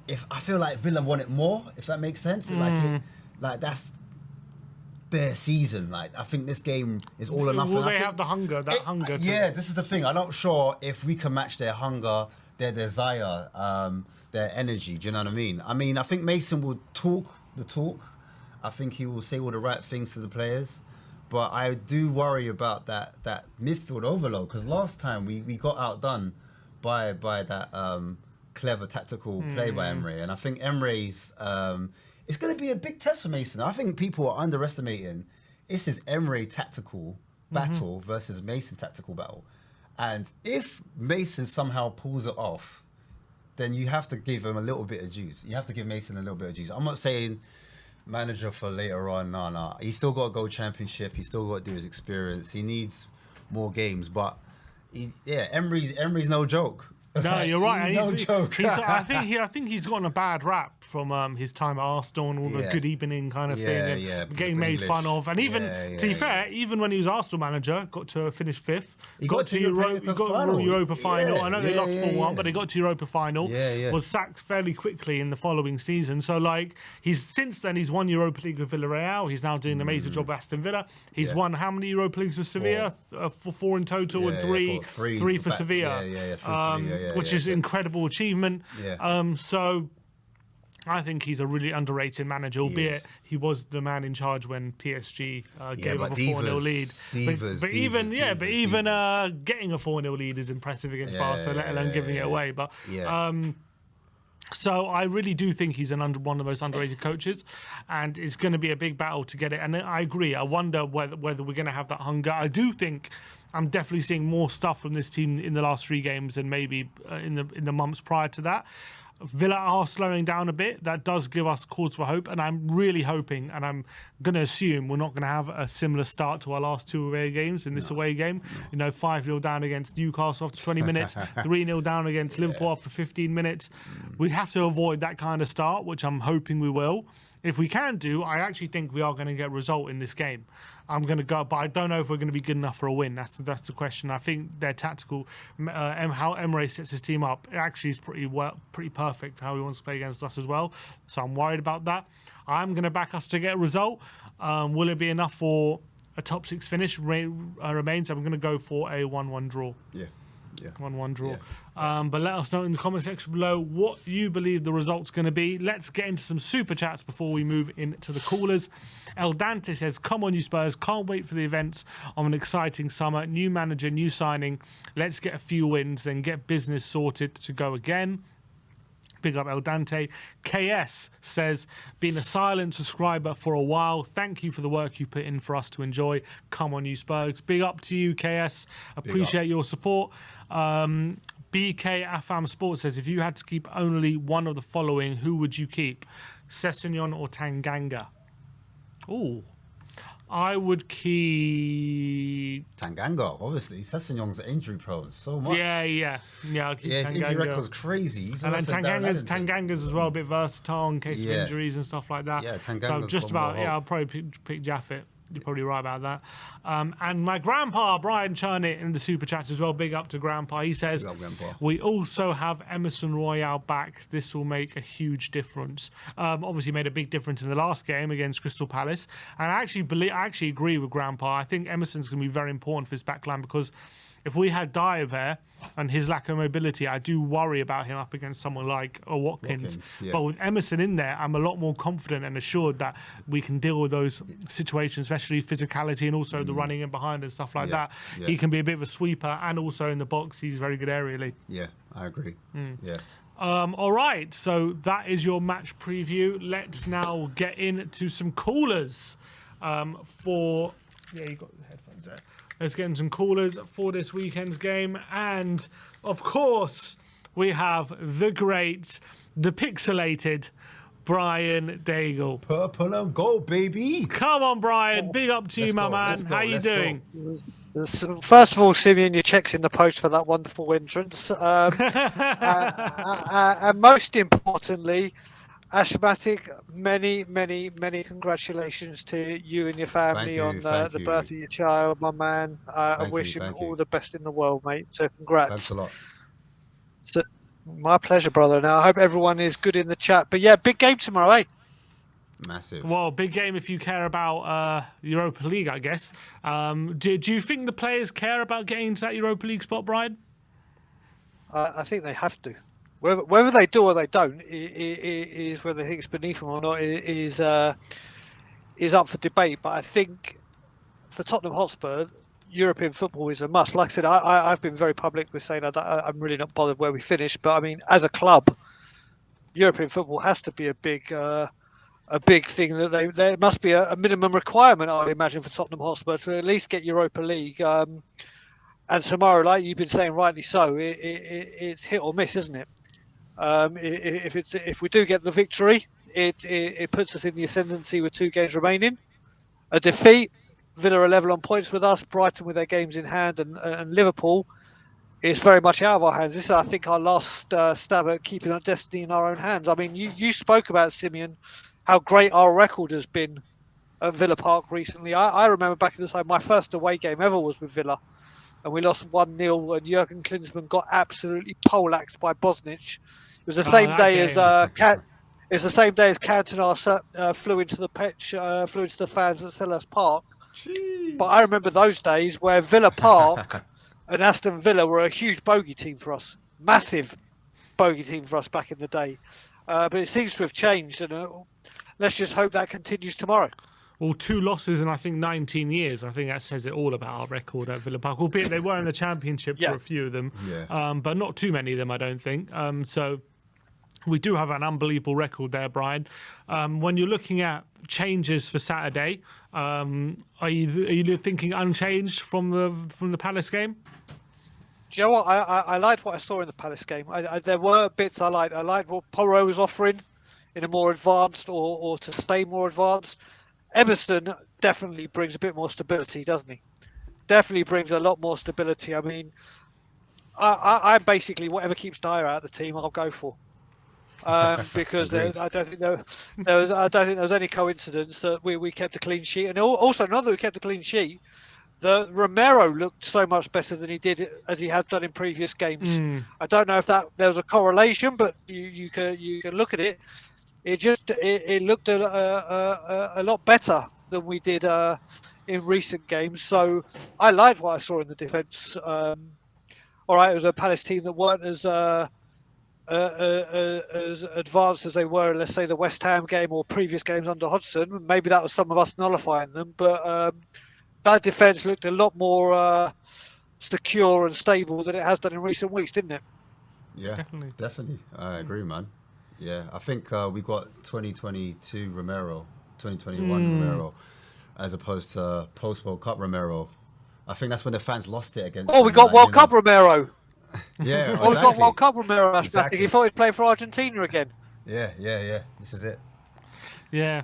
If I feel like Villa want it more, if that makes sense, like that's their season. Like I think this game is all or nothing. Will they have the hunger? Yeah, this is the thing. I'm not sure if we can match their hunger, their desire, their energy. Do you know what I mean? I think Mason will talk the talk. I think he will say all the right things to the players. But I do worry about that midfield overload, because last time we got outdone by that clever tactical play by Emre. And I think Emre's it's going to be a big test for Mason. I think people are underestimating this is Emre tactical battle versus Mason tactical battle. And if Mason somehow pulls it off, then you have to give him a little bit of juice. You have to give Mason a little bit of juice. I'm not saying manager for later on. No. He's still got to go championship. He's still got to do his experience. He needs more games. But Emery's no joke. No, you're right. He's no joke. I think he's gotten a bad rap from his time at Aston, all the good evening kind of thing, and getting made fun of. And even to be fair, even when he was Arsenal manager, got to finish 5th. He got to Europa final. I know they lost 4-1, but they got to Europa final. Was sacked fairly quickly in the following season. So like since then he's won Europa League with Villarreal. He's now doing an amazing job at Aston Villa. He's won how many Europa Leagues with Sevilla? 4 in total, and three for Sevilla. Which is incredible achievement. So I think he's a really underrated manager, albeit he was the man in charge when PSG gave up a 4-0 lead. But even getting a 4-0 lead is impressive against Barca, let alone giving it away. But so I really do think he's one of the most underrated coaches, and it's going to be a big battle to get it. And I agree. I wonder whether we're going to have that hunger. I do think I'm definitely seeing more stuff from this team in the last 3 games than maybe in the months prior to that. Villa are slowing down a bit. That does give us cause for hope, and I'm really hoping, and I'm going to assume we're not going to have a similar start to our last 2 away games in this away game. 5-0 down against Newcastle after 20 minutes, 3-0 down against Liverpool after 15 minutes. We have to avoid that kind of start, which I'm hoping we will. If we can do, I actually think we are going to get a result in this game. I'm going to go, but I don't know if we're going to be good enough for a win. That's the question. I think their tactical, how Emre sets his team up, it actually is pretty perfect how he wants to play against us as well. So I'm worried about that. I'm going to back us to get a result. Will it be enough for a top 6 finish? Remains. I'm going to go for a 1-1 draw. 1-1 draw. But let us know in the comment section below what you believe the result's going to be. Let's get into some super chats before we move into the callers. El Dante says, come on you Spurs, can't wait for the events of an exciting summer. New manager, new signing. Let's get a few wins, then get business sorted to go again. Big up El Dante. KS says, been a silent subscriber for a while. Thank you for the work you put in for us to enjoy. Come on, you Spurs. Big up to you, KS. Appreciate your support. BK Afam Sports says, if you had to keep only one of the following, who would you keep? Sessegnon or Tanganga? Oh, I would keep Tanganga, obviously. Sessegnon's injury prone so much. Yeah. I'll keep his Tanganga. Injury record's crazy. And then Tanganga's as well, a bit versatile in case of injuries and stuff like that. Yeah, Tanganga's so just about, I'll probably pick Jaffet. You're probably right about that. And my grandpa, Brian Churnit, in the super chat as well. Big up to grandpa. He says, we also have Emerson Royale back. This will make a huge difference. Obviously made a big difference in the last game against Crystal Palace. And I actually agree with grandpa. I think Emerson's going to be very important for his backline, because if we had Dyer there and his lack of mobility, I do worry about him up against someone like Watkins. But with Emerson in there, I'm a lot more confident and assured that we can deal with those situations, especially physicality and also the running in behind and stuff like that. He can be a bit of a sweeper, and also in the box, he's very good aerially. Yeah, I agree. All right, so that is your match preview. Let's now get into some callers you got the headphones there. Let's get in some callers for this weekend's game. And, of course, we have the great, the pixelated Brian Daigle. Purple and gold, baby. Come on, Brian. Big up to you, my man. How you doing? First of all, Simeon, your check's in the post for that wonderful entrance. And most importantly, Ashmatic, many, many, many congratulations to you and your family on Thank the you, birth of your child, my man. I wish him thank all you. the best in the world, mate. So Thanks congrats. a lot. So, my pleasure, brother. Now I hope everyone is good in the chat. But yeah, big game tomorrow, eh? Massive. Well, big game if you care about Europa League, I guess. Do you think the players care about getting to that Europa League spot, Brian? I think they have to. Whether they do or they don't is whether they think it's beneath them or not is up for debate. But I think for Tottenham Hotspur, European football is a must. Like I said, I've been very public with saying I'm really not bothered where we finish. But I mean, as a club, European football has to be a big thing that there must be a minimum requirement, I would imagine, for Tottenham Hotspur to at least get Europa League. And tomorrow, like you've been saying, rightly so, it's hit or miss, isn't it? If we do get the victory, it puts us in the ascendancy with 2 games remaining. A defeat, Villa are level on points with us, Brighton with their games in hand, and Liverpool is very much out of our hands. This is, I think, our last stab at keeping our destiny in our own hands. I mean, you spoke about, Simeon, how great our record has been at Villa Park recently. I remember back in the time, my first away game ever was with Villa, and we lost 1-0, and Jurgen Klinsmann got absolutely poleaxed by Bosnich. It was the same day as it's the same day as Cantona flew into the pitch, flew into the fans at Selhurst Park. Jeez. But I remember those days where Villa Park and Aston Villa were a huge bogey team for us, massive bogey team for us back in the day. But it seems to have changed, and let's just hope that continues tomorrow. Well, 2 losses in, I think, 19 years. I think that says it all about our record at Villa Park. Albeit they were in the Championship for a few of them, but not too many of them, I don't think. So we do have an unbelievable record there, Brian. When you're looking at changes for Saturday, are you thinking unchanged from the Palace game? Do you know what? I liked what I saw in the Palace game. There were bits I liked. I liked what Porro was offering in a more advanced or to stay more advanced. Emerson definitely brings a bit more stability, doesn't he? Definitely brings a lot more stability. I mean, I basically, whatever keeps Dyer out of the team, I'll go for. Because I don't think there was any coincidence that we kept a clean sheet. And also, not that we kept a clean sheet, the Romero looked so much better than he did as he had done in previous games. I don't know if there was a correlation, but you can look at it. It looked a lot better than we did in recent games. So I liked what I saw in the defence. All right, it was a Palace team that weren't as advanced as they were, let's say, the West Ham game or previous games under Hodgson. Maybe that was some of us nullifying them, but that defence looked a lot more secure and stable than it has done in recent weeks, didn't it? Yeah, definitely. I agree, man. Yeah, I think we got 2022 Romero, 2021 Romero, as opposed to post-World Cup Romero. I think that's when the fans lost it against. Oh, we got World Cup Romero. Yeah, we got World Cup Romero. Exactly. He thought he'd play for Argentina again. Yeah. This is it. Yeah.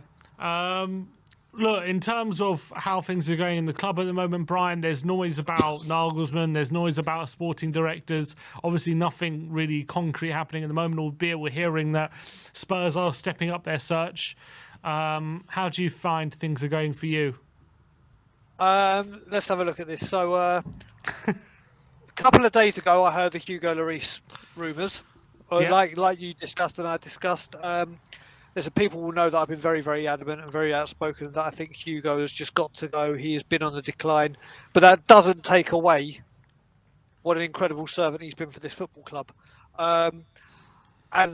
Look, in terms of how things are going in the club at the moment, Brian, there's noise about Nagelsmann, there's noise about sporting directors. Obviously, nothing really concrete happening at the moment, albeit we're hearing that Spurs are stepping up their search. How do you find things are going for you? Let's have a look at this. So, a couple of days ago, I heard the Hugo Lloris rumours. Like you discussed and I discussed. Listen, people will know that I've been very, very adamant and very outspoken that I think Hugo has just got to go. He has been on the decline. But that doesn't take away what an incredible servant he's been for this football club. And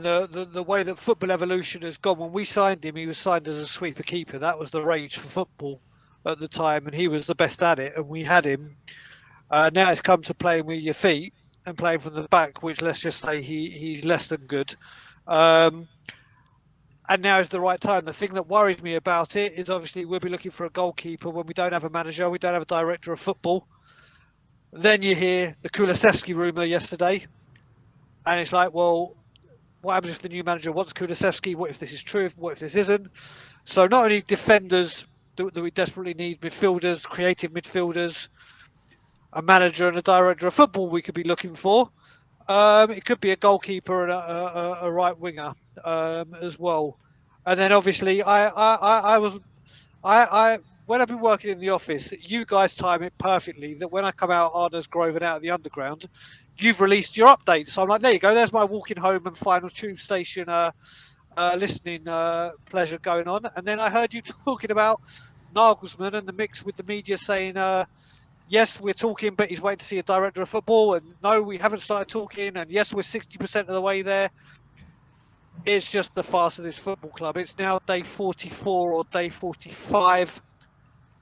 the way that football evolution has gone, when we signed him, he was signed as a sweeper keeper. That was the rage for football at the time, and he was the best at it, and we had him. Now it's come to playing with your feet and playing from the back, which let's just say he's less than good. And now is the right time. The thing that worries me about it is obviously we'll be looking for a goalkeeper when we don't have a manager, we don't have a director of football. Then you hear the Kulusevski rumour yesterday, and it's like, well, what happens if the new manager wants Kulusevski? What if this is true? What if this isn't? So not only defenders that we desperately need, midfielders, creative midfielders, a manager and a director of football we could be looking for. It could be a goalkeeper and a right winger as well. And then obviously I when I've been working in the office, you guys time it perfectly that when I come out Arna's Grove and out of the underground, you've released your update. So I'm like, there you go. There's my walking home and final tube station listening pleasure going on. And then I heard you talking about Nagelsmann and the mix with the media saying, yes, we're talking, but he's waiting to see a director of football. And no, we haven't started talking. And yes, we're 60% of the way there. It's just the farce of this football club. It's now day 44 or day 45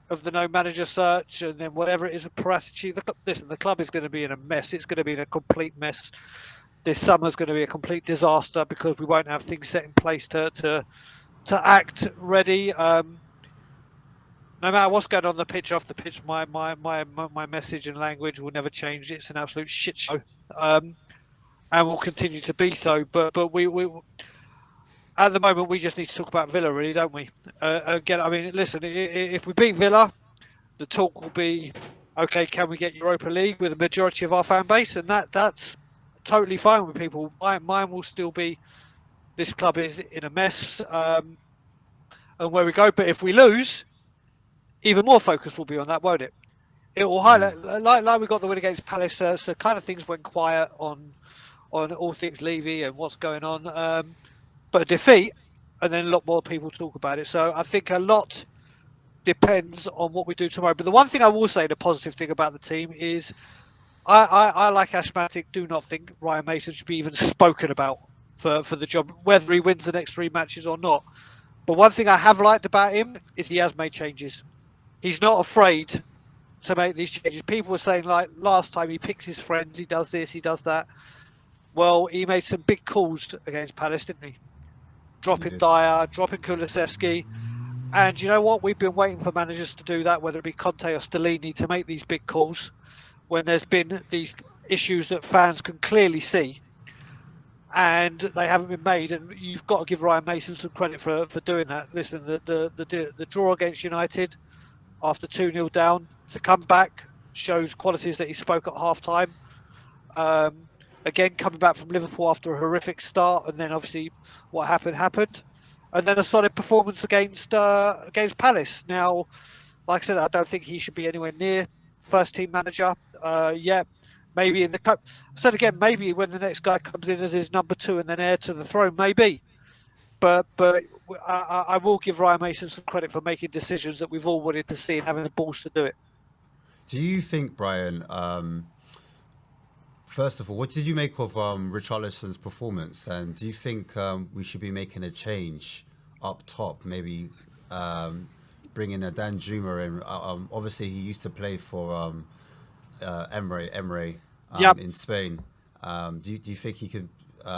of the no manager search, and then whatever it is of Paratici. Listen, the club is going to be in a mess. It's going to be in a complete mess. This summer's going to be a complete disaster because we won't have things set in place to act ready. No matter what's going on the pitch, off the pitch, my message and language will never change. It's an absolute shit show, and will continue to be so. But we at the moment we just need to talk about Villa, really, don't we? Again, I mean, listen, if we beat Villa, the talk will be, okay, can we get Europa League with a majority of our fan base? And that's totally fine with people. Mine will still be, this club is in a mess, and where we go. But if we lose, even more focus will be on that, won't it? It will highlight, like we got the win against Palace, so kind of things went quiet on all things Levy and what's going on. But a defeat, and then a lot more people talk about it. So I think a lot depends on what we do tomorrow. But the one thing I will say, the positive thing about the team is I like Ashmatic, do not think Ryan Mason should be even spoken about for the job, whether he wins the next 3 matches or not. But one thing I have liked about him is he has made changes. He's not afraid to make these changes. People were saying, like, last time he picks his friends, he does this, he does that. Well, he made some big calls against Palace, didn't he? Dropping Dyer, dropping Kulusevski. And you know what? We've been waiting for managers to do that, whether it be Conte or Stellini, to make these big calls when there's been these issues that fans can clearly see, and they haven't been made. And you've got to give Ryan Mason some credit for doing that. Listen, the draw against United after 2-0 down, to come back shows qualities that he spoke at half time. Again, coming back from Liverpool after a horrific start, and then obviously what happened, and then a solid performance against Palace. Now, like I said, I don't think he should be anywhere near first team manager. Yeah, maybe in the cup. I said again, maybe when the next guy comes in as his number 2 and then heir to the throne, maybe. But I will give Ryan Mason some credit for making decisions that we've all wanted to see and having the balls to do it. Do you think, Brian? First of all, what did you make of Richarlison's performance? And do you think we should be making a change up top? Maybe bringing a Danjuma in. Obviously, he used to play for Emery in Spain. Do you think he could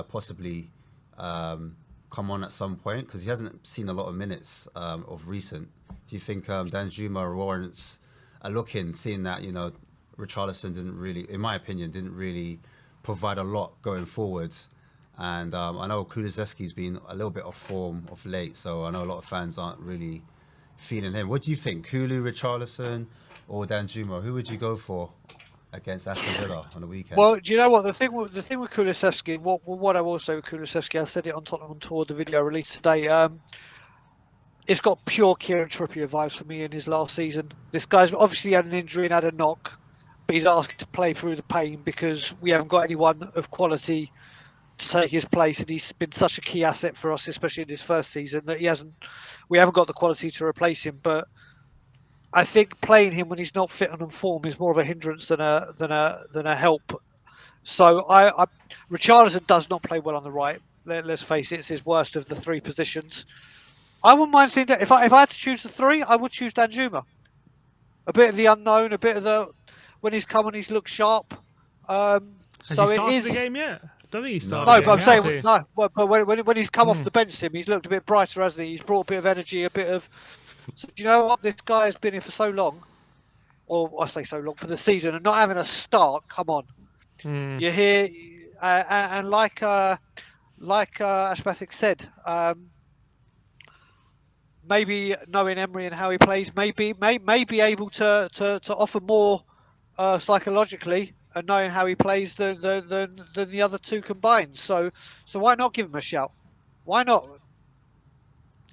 possibly come on at some point? Because he hasn't seen a lot of minutes of recent. Do you think Danjuma warrants a look in, seeing that, you know, Richarlison didn't really, in my opinion, didn't really provide a lot going forwards. And I know Kulusevski's been a little bit off form of late, so I know a lot of fans aren't really feeling him. What do you think, Kulu, Richarlison, or Danjuma? Who would you go for against Aston Villa on the weekend? Well, do you know what the thing with Kulusevski? What I will say with Kulusevski, I said it on Tottenham Tour, the video released today. It's got pure Kieran Trippier vibes for me in his last season. This guy's obviously had an injury and had a knock, but he's asked to play through the pain because we haven't got anyone of quality to take his place, and he's been such a key asset for us, especially in his first season, that we haven't got the quality to replace him. But I think playing him when he's not fit and on form is more of a hindrance than a help. So Richarlison does not play well on the right. Let's face it, it's his worst of the 3 positions. I wouldn't mind seeing that. If I had to choose the 3, I would choose Danjuma. A bit of the unknown, a bit of the when he's come and he's looked sharp. Has he started the game yet? I don't think he started. No, but I'm saying but when he's come off the bench, he's looked a bit brighter, hasn't he? He's brought a bit of energy, a bit of. So, do you know what? This guy has been here for so long, or I say so long, for the season, and not having a start. Come on, you're here, and like Ashmatic said, maybe knowing Emery and how he plays, may be able to offer more psychologically, and knowing how he plays than the other 2 combined. So why not give him a shout? Why not?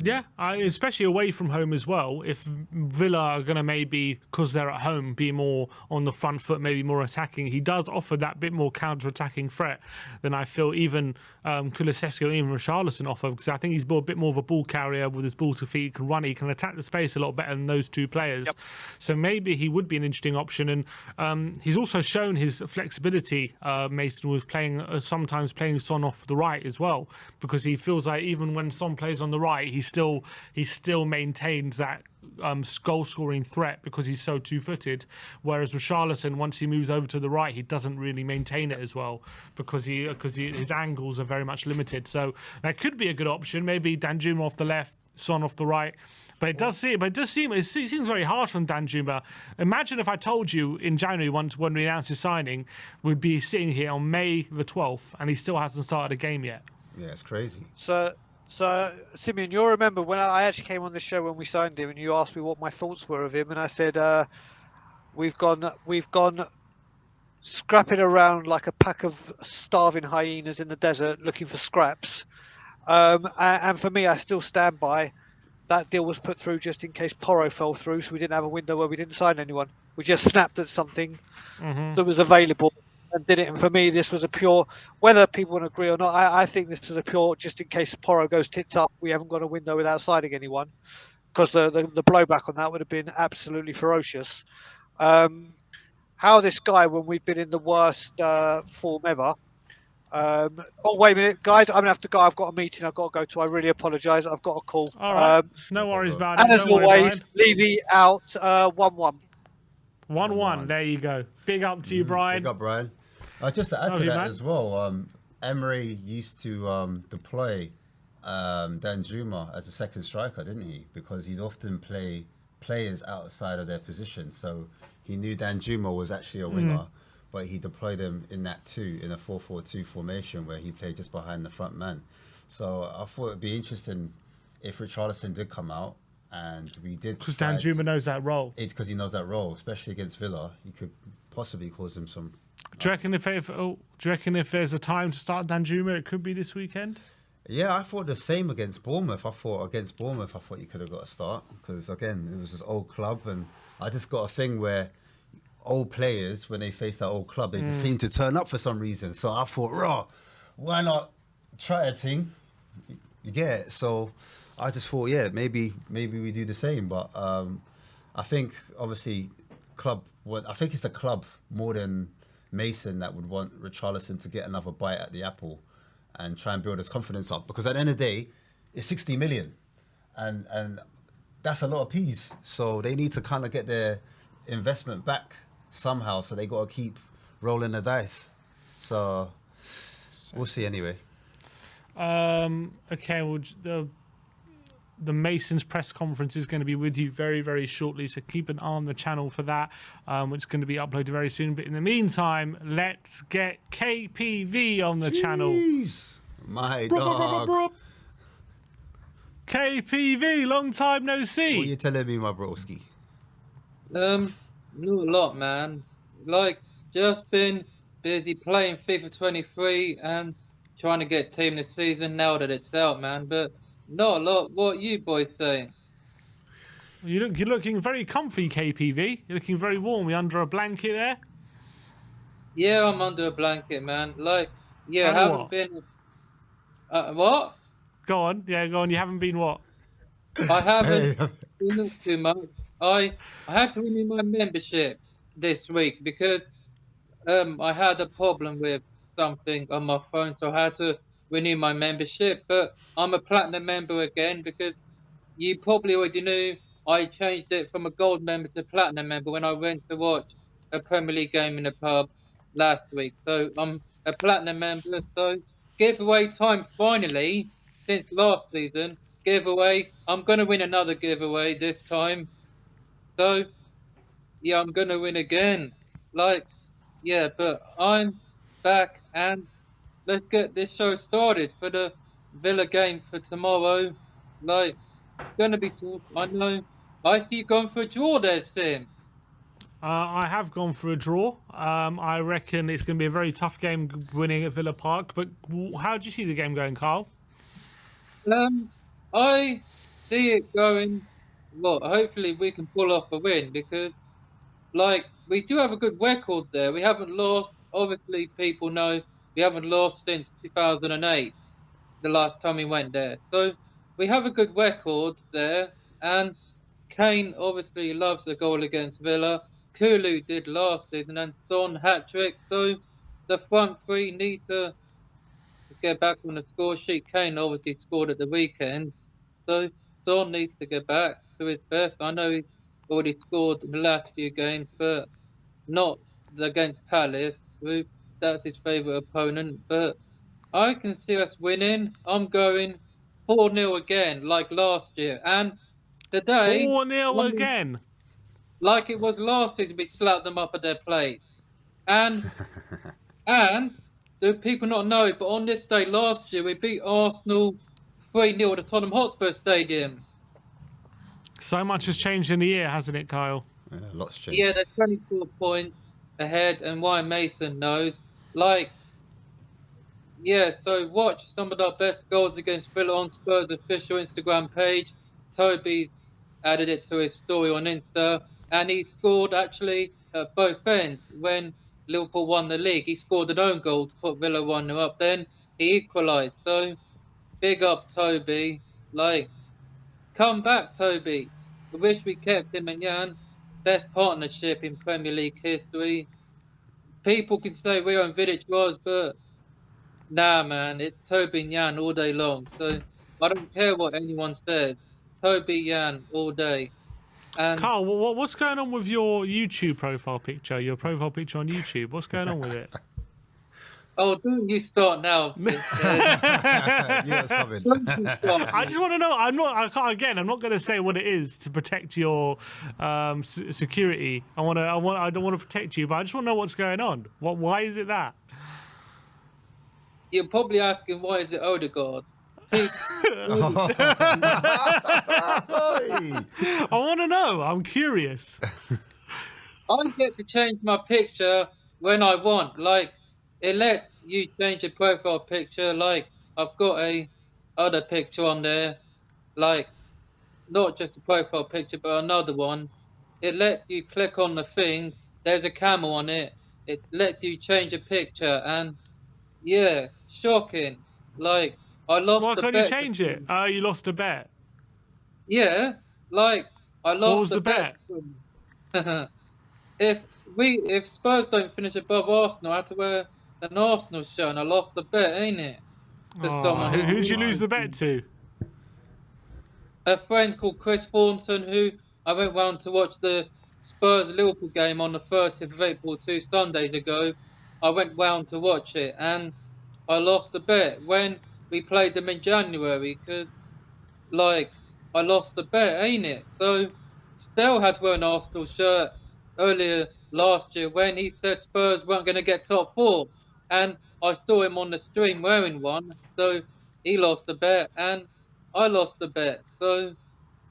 Yeah, especially away from home as well. If Villa are going to maybe, because they're at home, be more on the front foot, maybe more attacking, he does offer that bit more counter-attacking threat than I feel even Kulusevski or even Richarlison offer, because I think he's a bit more of a ball carrier with his ball to feet, he can run, he can attack the space a lot better than those two players. Yep. So maybe he would be an interesting option. And he's also shown his flexibility, Mason, with sometimes playing Son off the right as well, because he feels like even when Son plays on the right, he still maintains that goal scoring threat because he's so two-footed, whereas Richarlison, once he moves over to the right, he doesn't really maintain it as well because his angles are very much limited. So that could be a good option. Maybe Danjuma off the left, Son off the right. But it seems very harsh on Danjuma. Imagine if I told you in January, when we announced his signing, we'd be sitting here on May the 12th and he still hasn't started a game yet. Yeah, it's crazy. So, Simeon, you'll remember when I actually came on the show when we signed him, and you asked me what my thoughts were of him, and I said we've gone scrapping around like a pack of starving hyenas in the desert looking for scraps. And for me, I still stand by that deal was put through just in case Porro fell through, so we didn't have a window where we didn't sign anyone. We just snapped at something that was available and did it. And for me, this was a pure, whether people want to agree or not, I think this was a pure, just in case Porro goes tits up, we haven't got a window without signing anyone, because the blowback on that would have been absolutely ferocious. How this guy, when we've been in the worst form ever, oh, wait a minute, guys, I'm going to have to go. I've got a meeting I've got to go to. I really apologise. I've got a call. All right. No worries about it. And as always, Levy out 1-1. 1-1. There you go. Big up to you, Brian. Big up, Brian. Just to add to that as well, Emery used to deploy Danjuma as a second striker, didn't he? Because he'd often play players outside of their position. So he knew Danjuma was actually a winger, but he deployed him in that too, in a 4-4-2 formation where he played just behind the front man. So I thought it'd be interesting if Richarlison did come out and we did. Because Danjuma knows that role. Because he knows that role, especially against Villa, he could possibly cause him some. Do you reckon if there's a time to start Danjuma, it could be this weekend? Yeah, I thought the same against Bournemouth. I thought he could have got a start because again, it was his old club, and I just got a thing where old players, when they face that old club, they just seem to turn up for some reason. So I thought, raw, why not try a team? You get it. So I just thought, yeah, maybe we do the same. But I think obviously I think it's the club more than Mason that would want Richarlison to get another bite at the apple and try and build his confidence up, because at the end of the day, it's 60 million, and that's a lot of peas. So they need to kind of get their investment back somehow. So they got to keep rolling the dice. So we'll see anyway. Okay, well, the Masons press conference is going to be with you very, very shortly, so keep an eye on the channel for that. It's going to be uploaded very soon. But in the meantime, let's get KPV on the channel. My dog. KPV, long time no see. What are you telling me, my broski? Not a lot, man. Like, just been busy playing FIFA 23 and trying to get team this season now that it's out, man. But not a lot. What are you boys saying? You're looking very comfy, KPV. You're looking very warm. You're under a blanket there? Yeah, I'm under a blanket, man. Like, yeah, And I haven't what? been... what? Go on. Yeah, go on. You haven't been what? I haven't been up too much. I had to renew my membership this week because I had a problem with something on my phone, so I had to renew my membership. But I'm a platinum member again because you probably already knew I changed it from a gold member to platinum member when I went to watch a Premier League game in a pub last week. So I'm a platinum member. So giveaway time finally since last season. Giveaway. I'm going to win another giveaway this time. So, yeah, I'm going to win again. Like, yeah, but I'm back and let's get this show started for the Villa game for tomorrow. Like, it's going to be tough. I know. I see you going for a draw there, Sim. I have gone for a draw. I reckon it's going to be a very tough game winning at Villa Park. But how do you see the game going, Carl? I see it going. Well, hopefully we can pull off a win because, like, we do have a good record there. We haven't lost. Obviously, people know we haven't lost since 2008, the last time we went there. So we have a good record there. And Kane obviously loves the goal against Villa. Kulu did last season, and Son hat-trick. So the front three need to get back on the score sheet. Kane obviously scored at the weekend. So Son needs to get back to his best. I know he's already scored in the last few games, but not against Palace. That's his favourite opponent. But I can see us winning. I'm going 4-0 again, like last year. And today, 4-0 again. like it was last season, we slapped them up at their place. And do people not know, but on this day last year, we beat Arsenal 3-0 at the Tottenham Hotspur Stadium. So much has changed in a year, hasn't it, Kyle? Yeah, lots changed. Yeah, they're 24 points ahead, and Ryan Mason knows. Like, yeah, so watch some of our best goals against Villa on Spurs' official Instagram page. Toby added it to his story on Insta, and he scored actually at both ends. When Liverpool won the league, he scored an own goal to put Villa 1-0 up. Then he equalised. So big up, Toby. Like, come back, Toby. I wish we kept him and Jan. Best partnership in Premier League history. People can say Rio and Vidic was, but nah, man, it's Toby and Jan all day long. So I don't care what anyone says. Toby, Jan, all day. And Carl, what's going on with your YouTube profile picture? Your profile picture on YouTube. What's going on with it? oh, don't you start now? Yeah, it's coming. I just want to know. I'm not going to say what it is to protect your security. I don't want to protect you, but I just want to know what's going on. Why is it that? You're probably asking why is it Odegaard? I want to know. I'm curious. I get to change my picture when I want. Like, it lets you change your profile picture. Like, I've got a other picture on there. Like, not just a profile picture, but another one. It lets you click on the thing. There's a camel on it. It lets you change a picture. And, yeah, shocking. Like, I lost Why the can't bet. you change it? You lost a bet. Yeah, like, I lost What was the bet? If Spurs don't finish above Arsenal, I have to wear an Arsenal shirt, and I lost the bet, ain't it? To someone Who'd you lose the bet to? A friend called Chris Thornton, who I went round to watch the Spurs-Liverpool game on the 30th of April 2 Sundays ago. I went round to watch it, and I lost the bet when we played them in January, because, like, I lost the bet, ain't it? So, Stell had to wear an Arsenal shirt earlier last year when he said Spurs weren't going to get top four. And I saw him on the stream wearing one. So he lost the bet and I lost the bet. So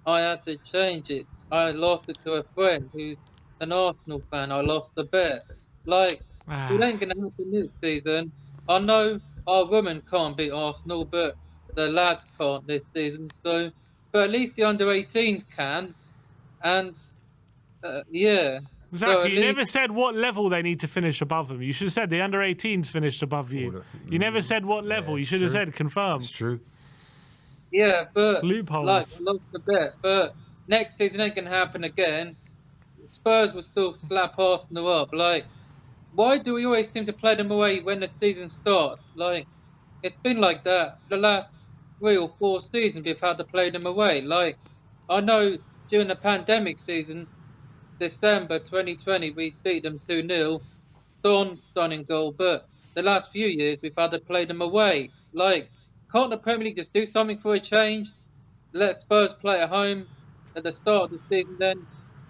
I had to change it. I lost it to a friend who's an Arsenal fan. I lost the bet. Like, it ain't going to happen this season. I know our women can't beat Arsenal, but the lads can't this season. So, but at least the under-18s can. And yeah. Exactly. So you never said what level they need to finish above them. You should have said the under-18s finished above you. You never said what level. You should have said confirmed. It's true. Yeah, but Loopholes. like, I lost the bet. But next season ain't gonna happen again. Spurs will still slap Arsenal up. Like, why do we always seem to play them away when the season starts? Like, it's been like that the last 3 or 4 seasons. We've had to play them away. Like, I know during the pandemic season, December 2020, we beat them 2-0. Son stunning goal, but the last few years we've had to play them away. Like, can't the Premier League just do something for a change? Let Spurs play at home at the start of the season, then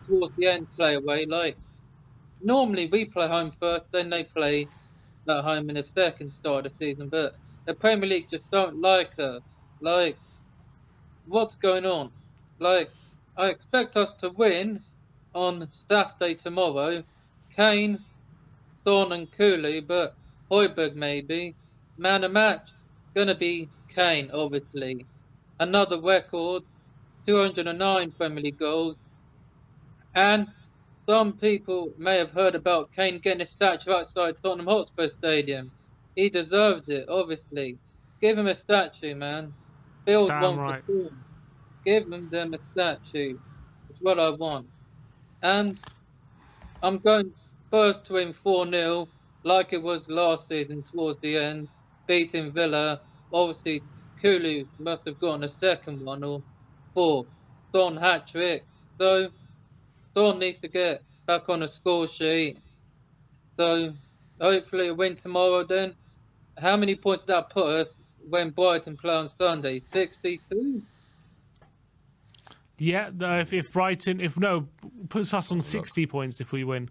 towards the end play away. Like, normally we play home first, then they play at home in the second start of the season, but the Premier League just don't like us. Like, what's going on? Like, I expect us to win on Saturday tomorrow. Kane, Son and Cooley, but Højbjerg maybe. Man of match, gonna be Kane, obviously. Another record, 209 Premier League goals. And some people may have heard about Kane getting a statue outside Tottenham Hotspur Stadium. He deserves it, obviously. Give him a statue, man. Build Damn one for right. Storm. Give them a statue. It's what I want. And I'm going first to win 4-0, like it was last season towards the end, beating Villa. Obviously, Kulu must have gotten a second one or fourth. Son hat-trick. So, Son needs to get back on the score sheet. So, hopefully a win tomorrow then. How many points did that put us when Brighton play on Sunday? 62? Yeah, if Brighton, puts us on 60 points if we win.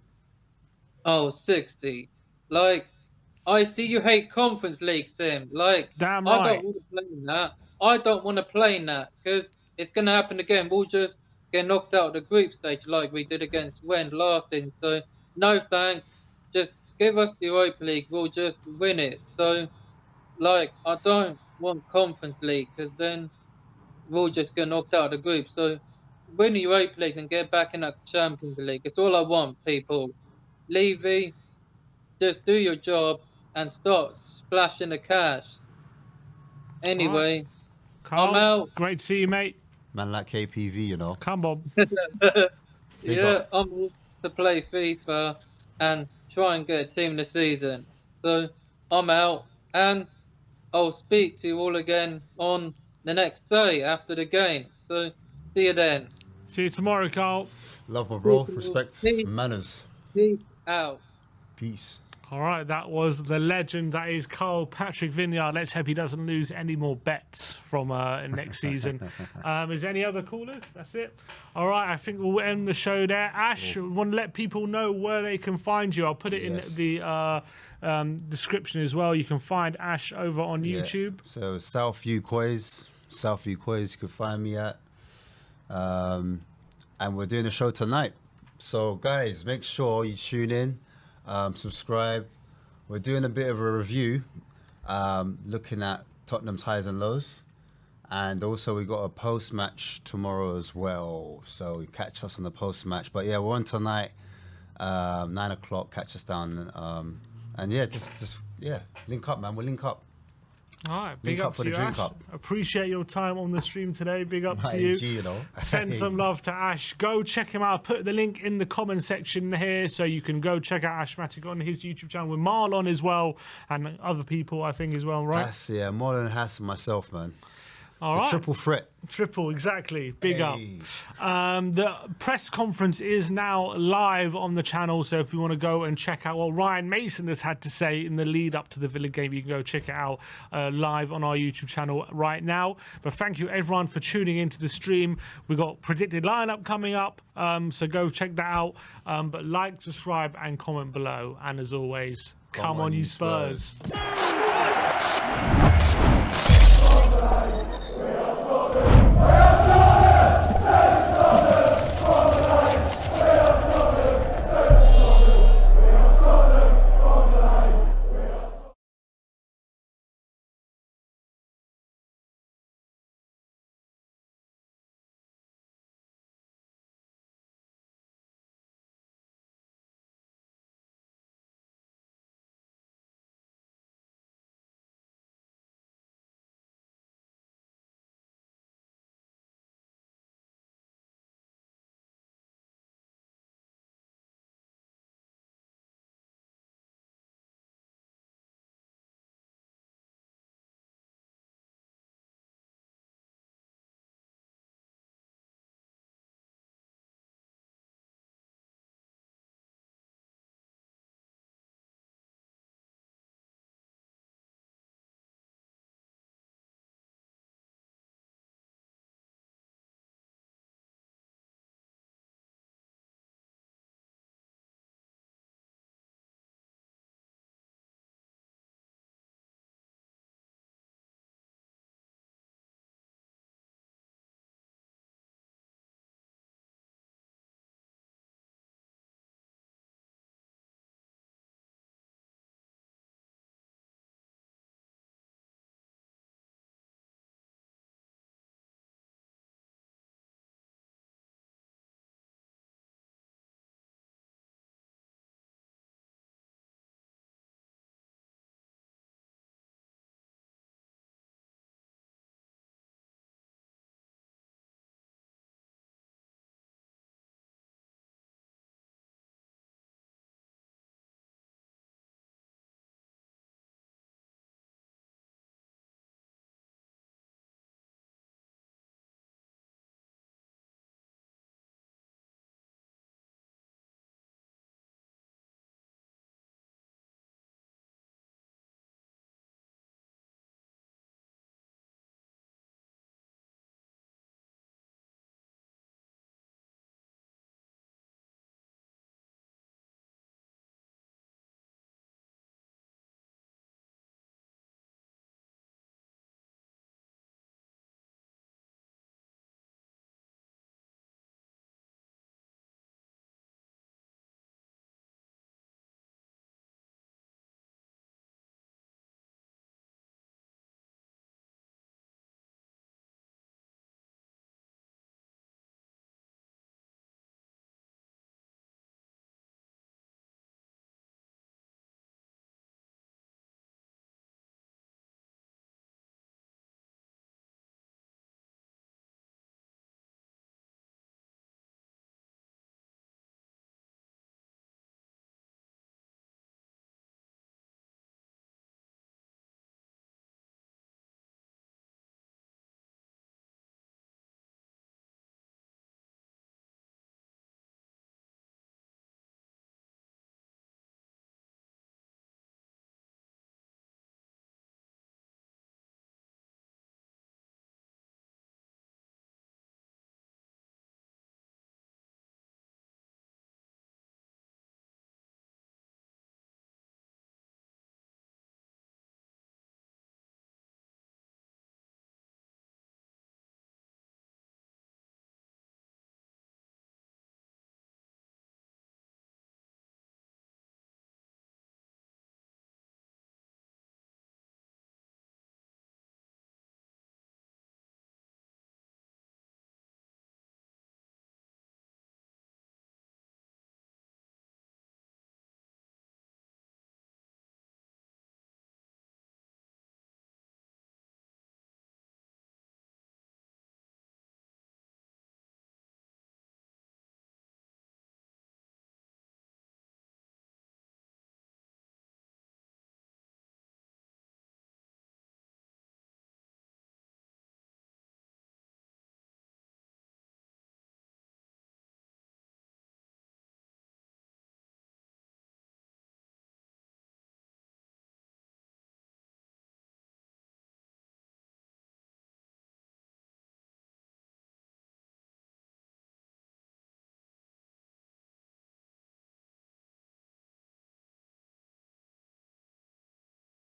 Oh, 60. Like, I see you hate Conference League, Sim. Like, Damn I right. don't want to play in that. I don't want to play in that because it's going to happen again. We'll just get knocked out of the group stage like we did against Wen last season. So, no thanks. Just give us the Europa League. We'll just win it. So, like, I don't want Conference League because then we'll just get knocked out of the group. So, win the Europa League and get back in that Champions League. It's all I want, people. Levy, just do your job and start splashing the cash. Anyway, Carl, I'm out. great to see you, mate. Man like KPV, you know. Come on. Yeah, I'm off to play FIFA and try and get a team this season. So I'm out and I'll speak to you all again on the next day after the game. So see you then. See you tomorrow, Carl. Love my bro. Respect. Peace. Manners. Peace out. Peace. All right, that was the legend that is Carl Patrick Vineyard. Let's hope he doesn't lose any more bets from next season. Is there any other callers? That's it. All right, I think we'll end the show there. Ash, we want to let people know where they can find you. I'll put it in the description as well. You can find Ash over on YouTube. So Southview COYS, you can find me at. And we're doing a show tonight. So guys, make sure you tune in. Subscribe. We're doing a bit of a review, looking at Tottenham's highs and lows, and also we got a post-match tomorrow as well. So catch us on the post-match. But yeah, we're on tonight, 9 o'clock. Catch us down, and yeah, just link up, man. We'll link up. All right, big Link up up for to the you, drink Ash. up. Appreciate your time on the stream today. Big up My to you. AG, you know. Send some love to Ash. Go check him out. Put the link in the comment section here so you can go check out Ashmatic on his YouTube channel with Marlon as well and other people, I think, as well, right? Hass, yeah, more than Hass and myself, man. All The right. triple threat. Triple, exactly. Big up. Hey. The press conference is now live on the channel, so if you want to go and check out what Ryan Mason has had to say in the lead up to the Villa game, you can go check it out live on our YouTube channel right now. But thank you everyone for tuning into the stream. We got predicted lineup coming up, so go check that out. But like, subscribe, and comment below. And as always, come on, you Spurs.